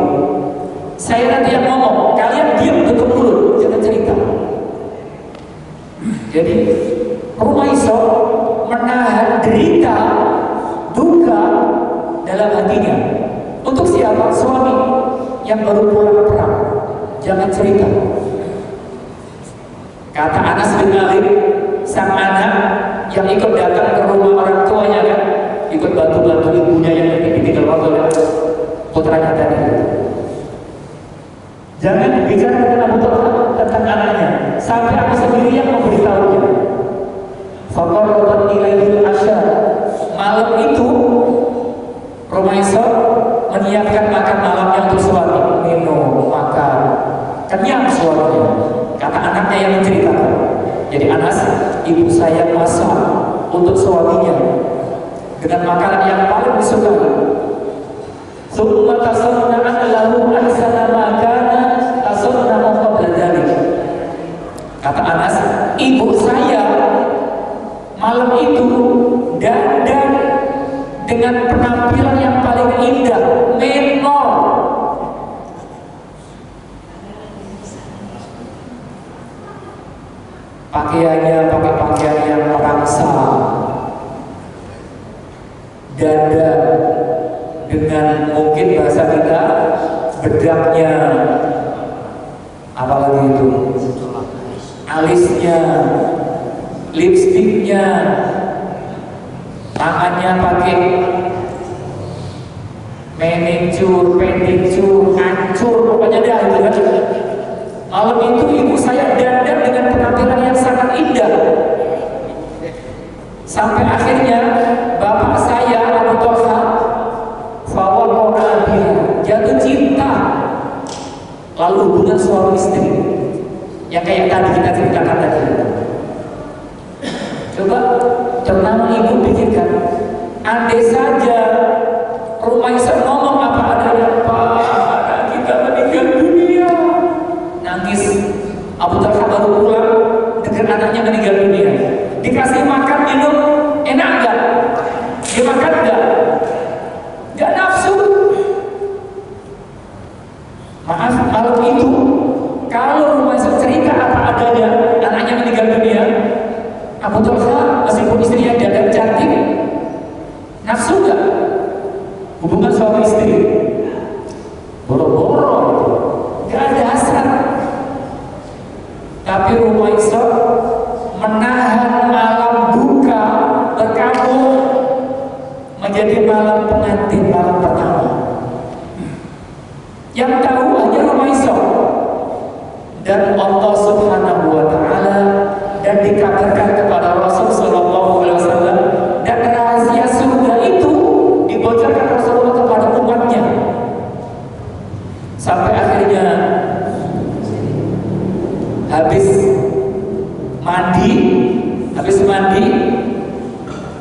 Saya nanti yang ngomong, kalian diam, tutup mulut, jangan cerita. Jadi Rumaiso menahan derita, duka dalam hatinya. Untuk siapa? Suami yang baru pulang perang. Jangan cerita. Kata Anas bin Malik, sang anak yang ikut datang ke rumah orang tuanya kan, ikut bantu-bantu ibunya yang ditinggal oleh putranya tadi. Jangan bicara dengan Abu Talha tentang anaknya, sampai aku sendiri yang memberitahunya. Faqarrabat ilaihil asya. Malam itu Rumaisah menyiapkan makan malamnya untuk suami, minum, makan, kenyang suaminya. Kata anaknya yang menceritakan. Jadi Anas, ibu saya masak untuk suaminya dengan makanan yang paling disukai. Summa tasaddaqna lahu ahsana ma kana tasaddaqna qabla dzalik. Kata Anas, ibu saya malam itu dandan dengan penampilan yang paling indah, menor. Pakaiannya pakai pakaian yang merangsang, dandan dengan mungkin bahasa kita bedaknya, apalagi itu, alisnya, lipstiknya, tangannya pakai manicure, pedicure, hancur, pokoknya dah itu kan. Malam itu ibu saya dandan dengan penampilan yang sangat indah. Sampai akhirnya bapak saya Abu Talha fawaqa'a biha, jatuh cinta. Lalu hubungan suami istri yang kayak tadi kita ceritakan tadi. Coba terutama ibu pikirkan, andai saja Rumaisah ngomong apa adanya, Pak, kita meninggal dunia. Nangis. Abu Talha baru pulang dengar anaknya meninggal dunia. Dikasih makan minum, enak enggak? Dimakan enggak? Enggak nafsu. Maaf, malam itu kalau Rumaisah cerita apa adanya, anaknya meninggal dunia, Abu Talha meskipun istrinya dandan cantik, nafsu enggak? Hubungan suami istri boro-boro, enggak ada hasrat. Tapi Rumaisah menahan malam duka berkabung menjadi malam pengantin, malam pertama. Yang tahu hanya Rumaisah dan Allah Subhanahu wa Ta'ala, dan dikabarkan kepada Rasul Sallallahu Alaihi Wasallam, dan rahasia surga itu dibocorkan Rasulullah kepada umatnya. Sampai akhirnya habis mandi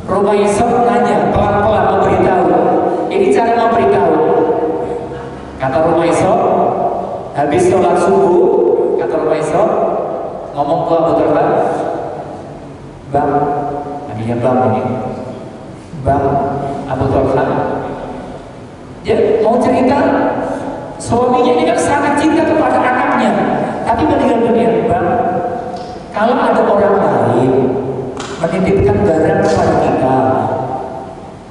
Rumaisah nanya, pelan-pelan memberitahu. Ini cara memberitahu. Kata Rumaisah, habis sholat subuh, kata Rumaisah ngomong ke Abu Talha, Bang, tadinya Bang ini, Bang Abu Talha, dia mau cerita suaminya ini kan sangat cinta kepada anaknya, tapi meninggal dunia. Bang, kalau ada orang lain menitipkan barang kepada kita,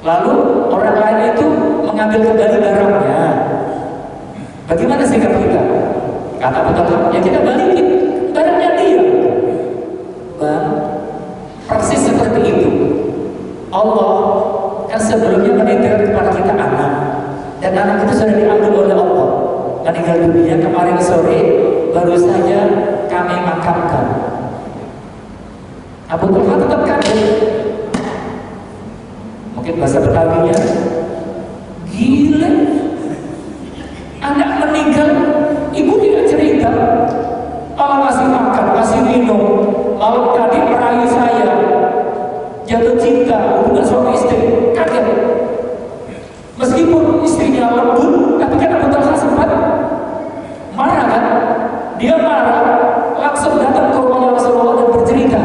lalu orang lain itu mengambil kembali barangnya, bagaimana sikap kita? Kata Abu Talha, ya kita balikin barangnya dia. Bang, persis seperti itu. Allah kan sebelumnya menitipkan kepada kita anak, dan anak itu sudah diambil oleh Allah, meninggal dunia kemarin sore, baru saja kami makamkan. Abu Talha tetap kaget. Mungkin bahasa Betawinya, gila, anak meninggal, ibu tidak cerita, Allah kasih makan, kasih minum, malam tadi merayu saya, jatuh cinta, hubungan suami istri, kaget. Meskipun istrinya lembut, tapi kan Abu Talha sempat marah kan? Dia marah, langsung datang ke rumah Rasulullah dan bercerita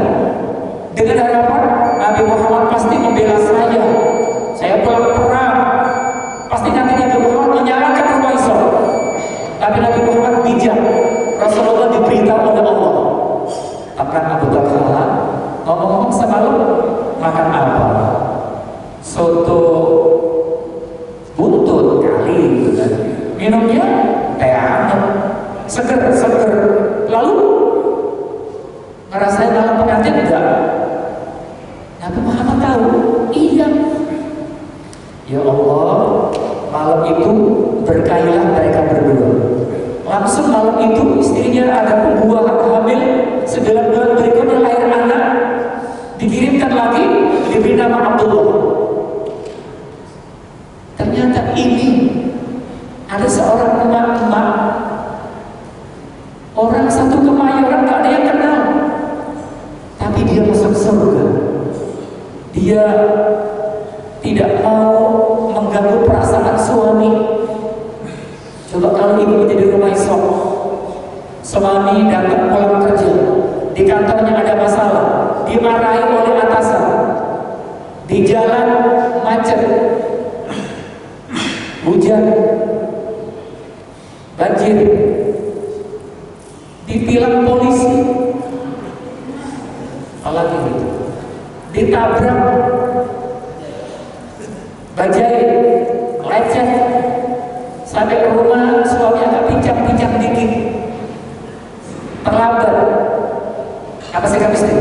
dengan harapan Nabi Muhammad pasti membela saya. Saya pulang perang, pasti nanti Nabi Muhammad menyalahkan Rumaisah. Tapi Nabi Muhammad bijak, Rasulullah diberitahu oleh Allah. Akan Abu Talha ngomong-ngomong semalam makan apa? Soto seger. Lalu ngerasain malam pengantin enggak? Nabi Muhammad tahu. Iya. Ya Allah, malam itu berkailah mereka berdua. Langsung malam itu istrinya ada pembuahan hamil, 9 bulan berikutnya lahir anak, dikirimkan lagi, diberi nama Abdullah. Ternyata ini ada seorang emak-emak, orang satu kemayoran gak ada yang kenal, tapi dia masuk surga. Dia tidak mau mengganggu perasaan suami. Coba kalau ibu menjadi rumah isok, suami datang pulang kerja, di kantornya ada masalah, dimarahi oleh atasan, di jalan macet, hujan, banjir, ditilang polisi, apalagi itu, ditabrak bajai, lecet, sampai ke rumah suami agak pincang-pincang dikit, terlambat. Apa sikap istri?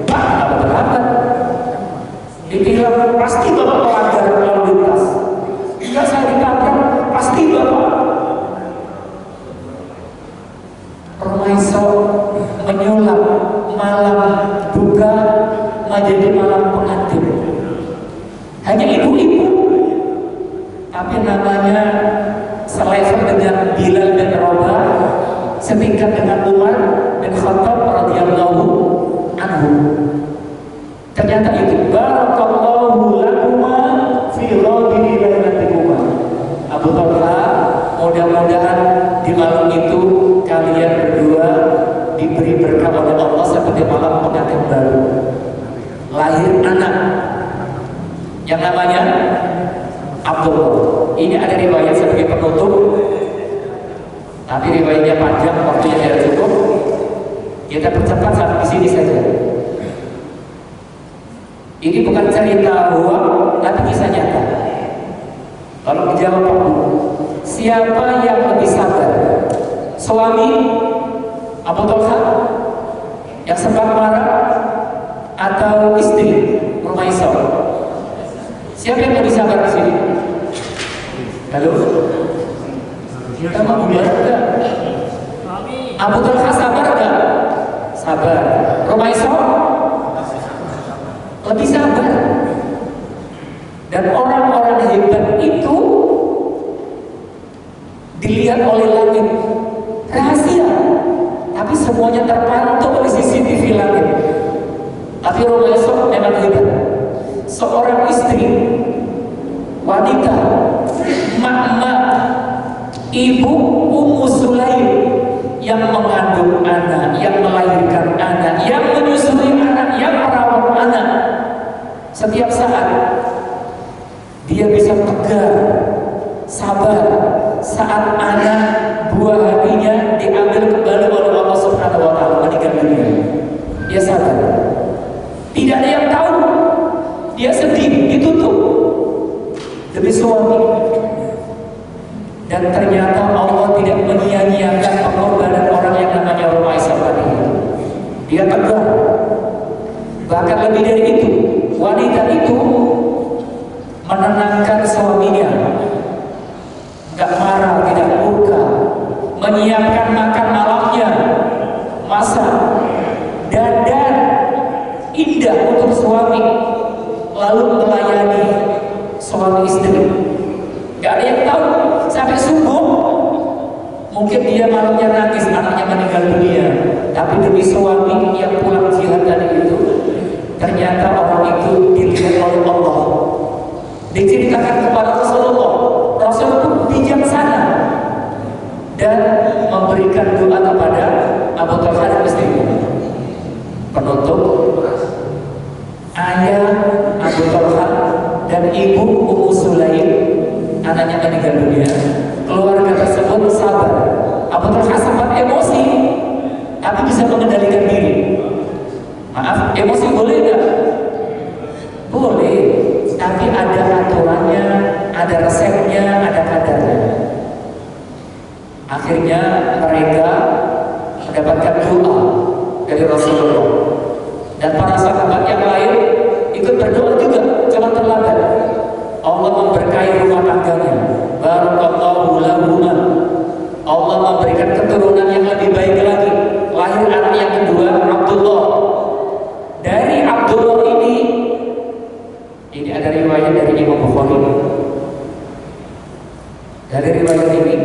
Pak, apa terlambat? Dibilang pasti bapak melanggar lalu lintas. Enggak, saya ditabrak, pasti bapak. Rumaiso menyulap malam duka menjadi malam pengantin. Hanya ibu-ibu, tapi namanya selevel dengan Bilal bin Rabah, setingkat dengan Umar bin Khattab radhiyallahu anhu. Ternyata itu barakallahu lakuma fi ghadiri lailatikuma. Abu Talha, mudah-mudahan di malam itu kalian berdua diberi berkah oleh Allah seperti malam pengantin baru. Lahir anak yang namanya Abdullah. Ini ada riwayat sebagai penutup, tapi riwayatnya panjang, waktunya tidak cukup. Kita percepat sampai di sini saja. Ini bukan cerita hoax, tapi kisah nyata. Kalau dijawab siapa yang lebih sabar? Suami Abu Talha yang sempat marah atau istri Rumaiso? Siapa yang lebih sabar di sini? Halo? Kita mau enggak? Abu Talha sabar enggak? Sabar. Rumaiso lebih sabar. Dan orang-orang hebat itu dilihat oleh langit rahasia, tapi semuanya terpantau oleh CCTV langit. Tapi Rumaiso memang hebat. Seorang istri, wanita, mak-mak, ibu Ummu Sulaim yang mengandung anak, yang melahirkan anak, yang menyusui anak, yang merawat anak. Setiap saat dia bisa tegar, sabar saat anak buah hatinya diambil kembali oleh Allah Subhanahu wa taala meninggal dunia. Dia sabar. Tidak ada yang tahu. Dia sedih, ditutup demi suami. Dan ternyata Allah tidak menyia-nyiakan pengorbanan orang yang namanya Rumaiso tadi. Dia tegar. Bahkan lebih dari itu, wanita itu menenangkan suaminya, nggak marah, tidak murka, menyiapkan makan malamnya, masak, dandan indah untuk suami, lalu melayani suami istri. Gak ada yang tahu sampai subuh. Mungkin dia malamnya nangis anaknya meninggal dunia, tapi demi suami yang pulang jihad tadi itu, ternyata orang itu dilihat oleh Allah. Diceritakan kepada Rasulullah. Rasul itu bijaksana dan memberikan doa kepada Abu Talha dan istrinya. Penutup, ayah Abu Talha dan ibu Ummu Sulaim, anaknya meninggal dunia. Keluarga tersebut sabar. Abu Talha sempat emosi, tapi bisa mengendalikan diri. Maaf, emosi boleh nggak? Boleh, tapi ada aturannya, ada resepnya, ada kadarnya. Akhirnya mereka Dari riwayat ini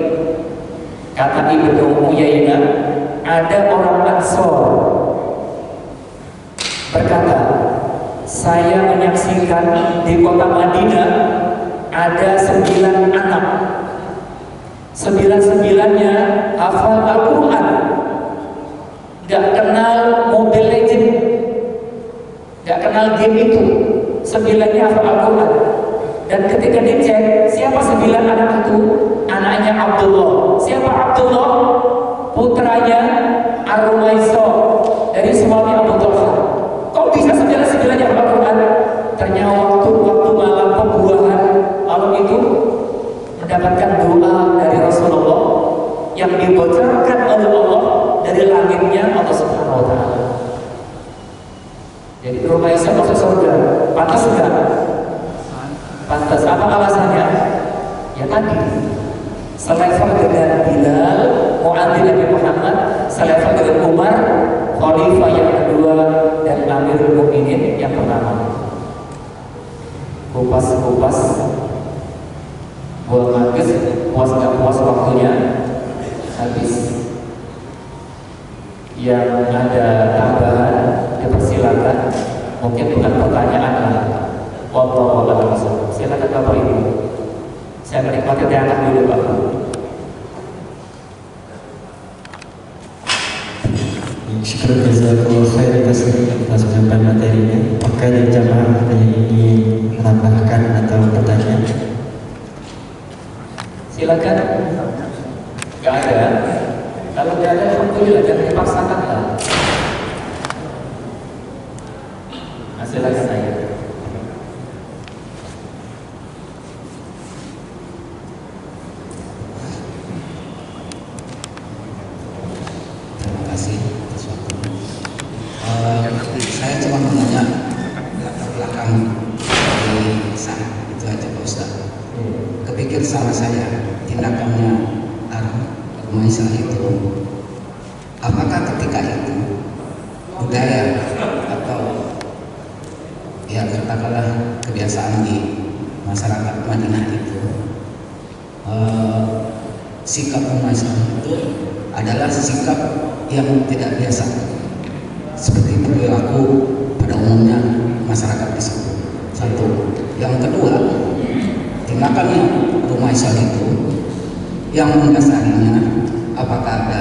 kata Ibnu Uyainah, ada orang Ansor berkata, saya menyaksikan di kota Madinah ada 9 anak, 9-9-nya hafal Al-Quran, gak kenal Mobile Legend, gak kenal game itu, 9-nya hafal Al-Quran. Dan ketika dicek siapa 9 anak itu, anaknya Abdullah. Siapa Abdullah? Putranya Ar-Rumaiso dari suami Abu Talha. Kok bisa 9-9-nya hafal Al-Quran? Ternyata waktu malam pembuahan malam itu mendapatkan doa dari Rasulullah yang dibocorkan oleh Allah dari langitnya Allah Subhanahu wa Ta'ala. Jadi Rumaiso masuk surga, pantas enggak? Pantas. Apa alasannya? Ya tadi, selevel dengan Bilal, Mu'adzin Nabi Muhammad, selevel dengan Umar, Khalifah yang kedua, dan Amirul Mukminin yang pertama. Kupas-kupas, buah manggis, puas gak puas waktunya habis. Yang ada tambahan dipersilakan, mungkin bukan pertanyaan lah. Wallahu a'lam bishawab. Silakan Bapak Ibu. Saya menikmati diangkat dulu Pak. Syukur jazakallahu khair atas penyampaian materinya. Apakah dari jamaah ada yang ingin menambahkan atau bertanya? Silakan. Gak ada. Kalau tidak ada, alhamdulillah, jangan dipaksakan lah. Nah, silakan saya. Saya cuma menanya latar belakang dari sana itu aja Pak Ustaz. Kepikir sama saya tindakannya Ar-Rumaiso itu, apakah ketika itu budaya atau ya katakanlah kebiasaan di masyarakat Madinah itu, sikap Rumaiso itu adalah sikap yang tidak biasa, seperti perilaku pada umumnya masyarakat di situ. Satu. Yang kedua, tindakannya Rumaiso itu yang mendasarinya apakah ada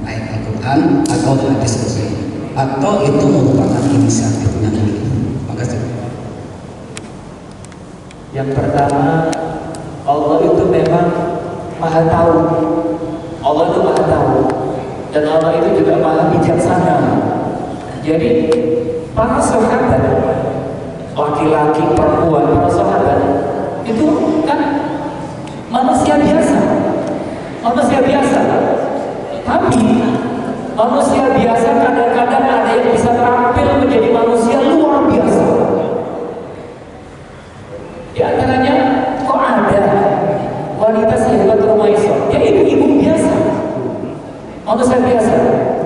ayat Al-Quran atau hadis Rasul, atau itu merupakan inisiatifnya sendiri. Terima kasih. Yang pertama, Allah itu memang Maha Tahu. Allah itu Maha Tahu, dan Allah itu juga Maha Bijaksana. Jadi para sahabat, laki-laki, perempuan, para sahabat itu kan manusia biasa, manusia biasa. Tapi manusia biasa kadang-kadang ada yang bisa tampil menjadi manusia luar biasa. Di antaranya, kok ada wanita sehebat Rumaiso? Ya ibu-ibu biasa, manusia biasa.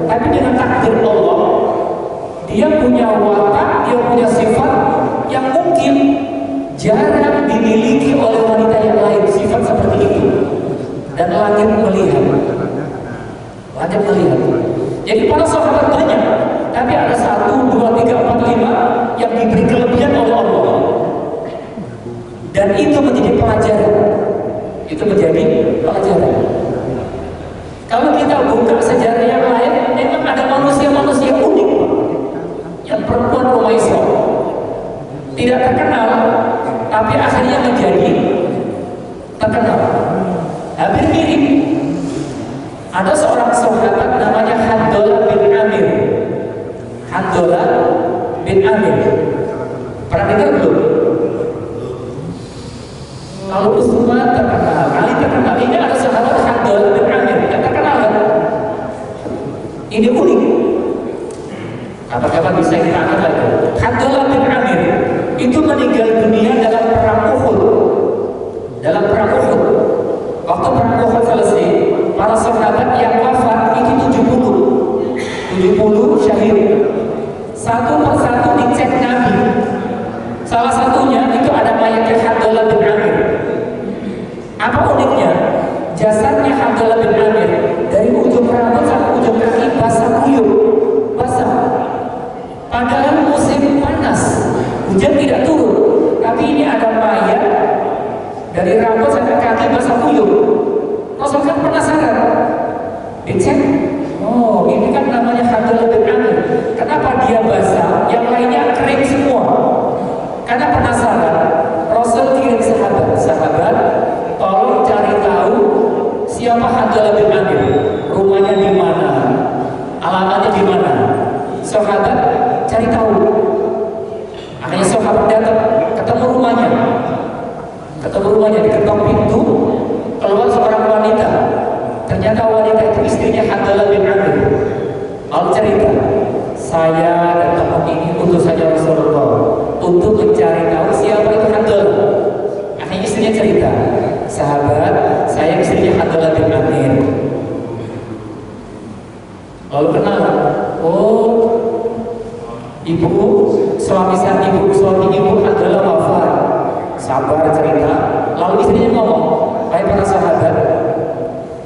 Tapi dengan takdir Allah, dia punya watak, dia punya sifat yang mungkin jarang dimiliki oleh wanita yang lain, sifat seperti itu. Dan langit melihat, langit melihat. Jadi para sahabat banyak, tapi ada 1, 2, 3, 4, 5 yang diberi kelebihan oleh Allah. Dan itu menjadi pelajaran. Itu menjadi pelajaran. Kalau kita buka sejarah yang lain, memang ada manusia-manusia unik. Yang perempuan Rumaiso tidak terkenal, tapi akhirnya menjadi terkenal. Hampir mirip. Ada seorang sahabat namanya Handolah bin Amir. Handolah bin Amir. Pernah dengar belum? Kalau Utsman terkenal, Ali terkenal. Ini ada sahabat Handolah bin Amir yang terkenal kan? Ini unik. Kapan-kapan bisa kita angkat lagi. Handolah bin Amir itu meninggal dunia dalam perang Uhud. Dalam perang Uhud. Waktu perang Uhud selesai, para sahabat yang wafat itu 70 syahid. Satu persatu dicek Nabi. Salah satunya itu ada mayatnya Handolah bin Amir. Apa uniknya? dari rambut sampai kaki basah kuyup. Rasul kan penasaran, dicek, oh ini kan namanya Hanzalah bin Amir. Kenapa dia basah, yang lainnya kering semua? Karena penasaran, Rasul kirim sahabat, tolong cari tahu siapa Hanzalah bin Amir, rumahnya di mana, alamatnya di mana. Sahabat cari tahu. Akhirnya sahabat datang, ketemu rumahnya, diketok pintu, keluar seorang wanita. Ternyata wanita itu istrinya Hanzalah bin Amir. Al cerita, saya dan teman ini utusannya Rasulullah untuk mencari tahu siapa itu Hanzalah. Akhirnya istrinya cerita, sahabat, saya istrinya Hanzalah bin Amir. Lalu kenal, oh ibu, suami ibu adalah wafat. Sabar cerita. Lalu istrinya ngomong, baik para sahabat,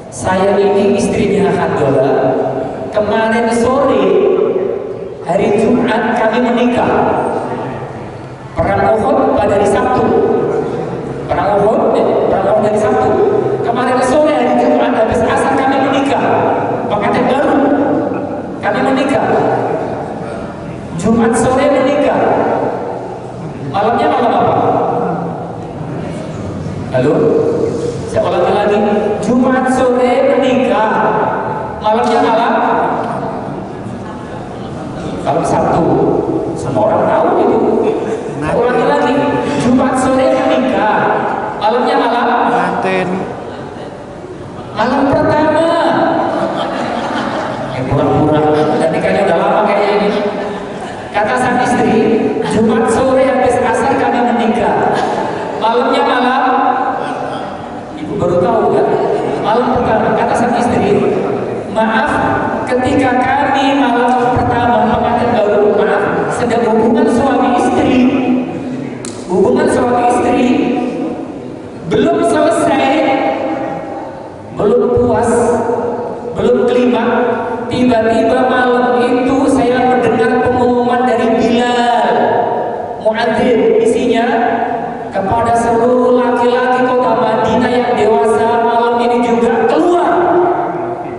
saya ini istrinya Hanzalah. Kemarin sore hari Jumat kami menikah. Perang Uhud pada hari Sabtu. Perang Uhud dari Sabtu. Kemarin sore hari Jumat habis asar kami menikah. Pengantin baru kami menikah. Jumat sore menikah. Malamnya malam apa? Halo? Saya ulangi lagi. Jumat sore menikah. Malamnya malam Sabtu. Semua orang tahu itu. Saya ulangi lagi. Jumat sore menikah. Malamnya malam malam pertama. Pura-pura. Dan nikahnya udah lama kayaknya ini. Kata sang istri, Jumat sore habis asar kami menikah. Malamnya malam, ibu baru tahu kan? Malam pertama. Kata sang istri, maaf, ketika kami malam pertama pengantin baru, maaf, sedang hubungan suami istri. Hubungan suami istri belum selesai, belum puas, belum kelima. Tiba-tiba malam itu saya mendengar pengumuman dari Bilal muadzin, isinya kepada seluruh laki-laki kota Madinah yang dewasa, malam ini juga keluar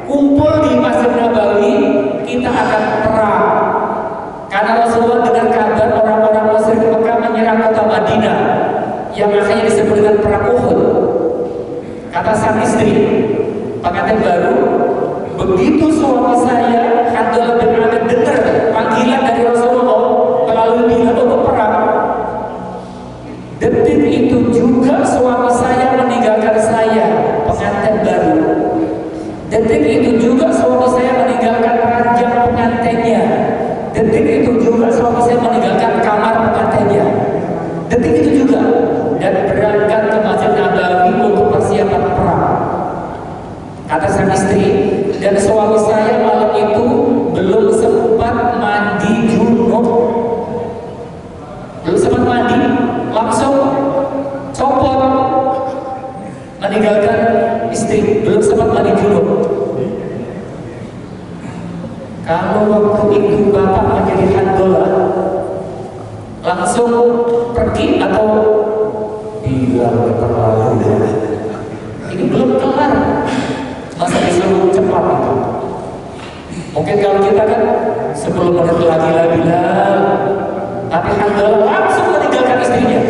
kumpul di Masjid Nabawi, kita akan perang. Karena Rasulullah dengar kabar orang-orang musyrik Mekah menyerang kota Madinah yang akhirnya disebut dengan perang Uhud. Kata sang istri pengantin baru, begitu suami saya Hanzalah bin Amir dengar panggilan dari Rasulullah melalui Bilal untuk perang, detik itu juga suami saya meninggalkan saya, pengantin baru. Detik itu juga suami saya meninggalkan ranjang pengantinnya. Detik itu juga suami saya meninggalkan kamar pengantinnya. Detik itu juga, dan berangkat ke Masjid Nabawi untuk persiapan perang. Kata sang istri, dan suami saya malam itu belum sempat mandi junub. Belum sempat mandi, langsung copot meninggalkan istri. Belum sempat mandi junub. Kalau waktu itu bapak menjadi Hanzalah, langsung pergi atau bilang terlalu? Ini belum kelar. Masa disuruh cepat itu? Mungkin kalau kita kan 10 menit lagi lah Bilal, tapi Hanzalah langsung meninggalkan istrinya.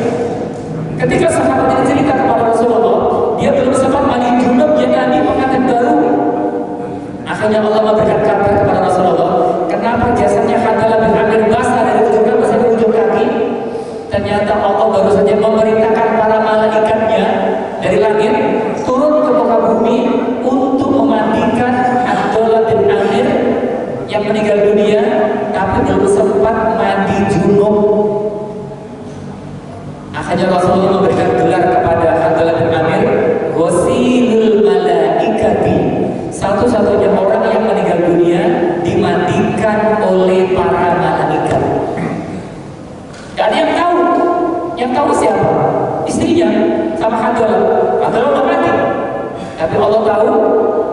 Ketika sahabat ini cerita kepada Rasulullah, dia belum sempat mandi junub, dia Nabi pengantin baru. Akhirnya Allah memberikan kabar kepada Rasulullah, kenapa jasanya Hanzalah bin Amir basah dari ujung rambut sampai ujung kaki? Ternyata Allah baru saja memerintahkan para malaikatnya dari langit turun ke muka bumi untuk memandikan Hanzalah bin Amir yang meninggal dunia tapi belum sempat mandi junub. Akhirnya Rasulullah memberikan gelar kepada Hanzalah bin Amir Ghasilul Malaikati, satu-satunya orang yang meninggal dunia dimandikan oleh para malaikat. Gak ada yang tahu. Yang tahu siapa? Istrinya sama Hanzalah. Hanzalah udah mati. Tapi Allah tahu,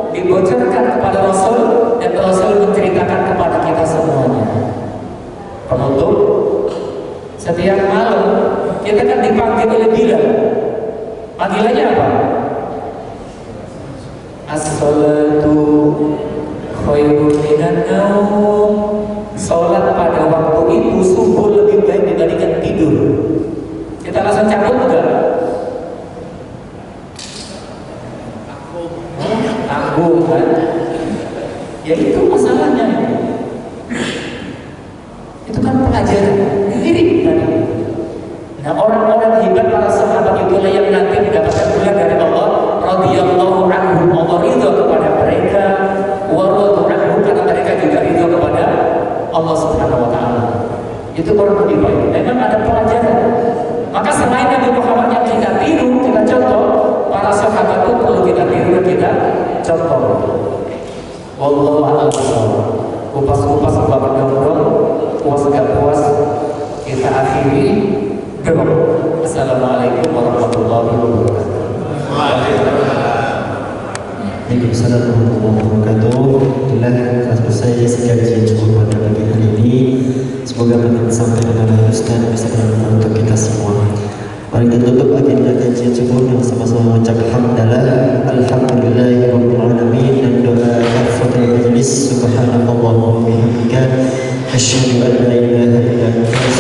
dibocorkan kepada Rasul, dan Rasul menceritakan kepada kita semuanya. Penutup, setiap malam kita kan dipanggil oleh Bilal. Panggilannya apa? As-salatu khairun minan naum. Salat pada waktu itu subuh lebih baik dibandingkan tidur. Kita langsung cabut enggak? Tanggung kan? Ya itu masalahnya. Itu kan pengajaran diri tadi. Nah, orang-orang hebat para sahabat itulah yang nanti mendapatkan gelar dari Allah radhiyallahu anhum. Allah ridha kepada mereka, wa radu anhum, karena mereka juga ridha kepada Allah Subhanahu wa taala. Itu orang hebat. Memang ada pelajaran. Maka selain Nabi Muhammad yang kita tiru, kita contoh, para sahabat itu perlu kita tiru dan kita contoh. Wallahu a'lam bishawab. Kupas-kupas bapak gondrong, puas gak puas, kita akhiri. Assalamualaikum warahmatullahi wabarakatuh. Waalaikumsalam warahmatullahi wabarakatuh. Itulah kelas besar yang saya coba pada pagi hari ini. Semoga berkenan sampai dengan Ustaz bisa bermanfaat untuk kita semua. Mari kita tutup agenda kajian subuh dengan sama-sama mengucap hamdalah alhamdulillahirabbil alamin dan doa kafatul majlis subhanallah wa bihamdika asyhadu an la ilaha illa anta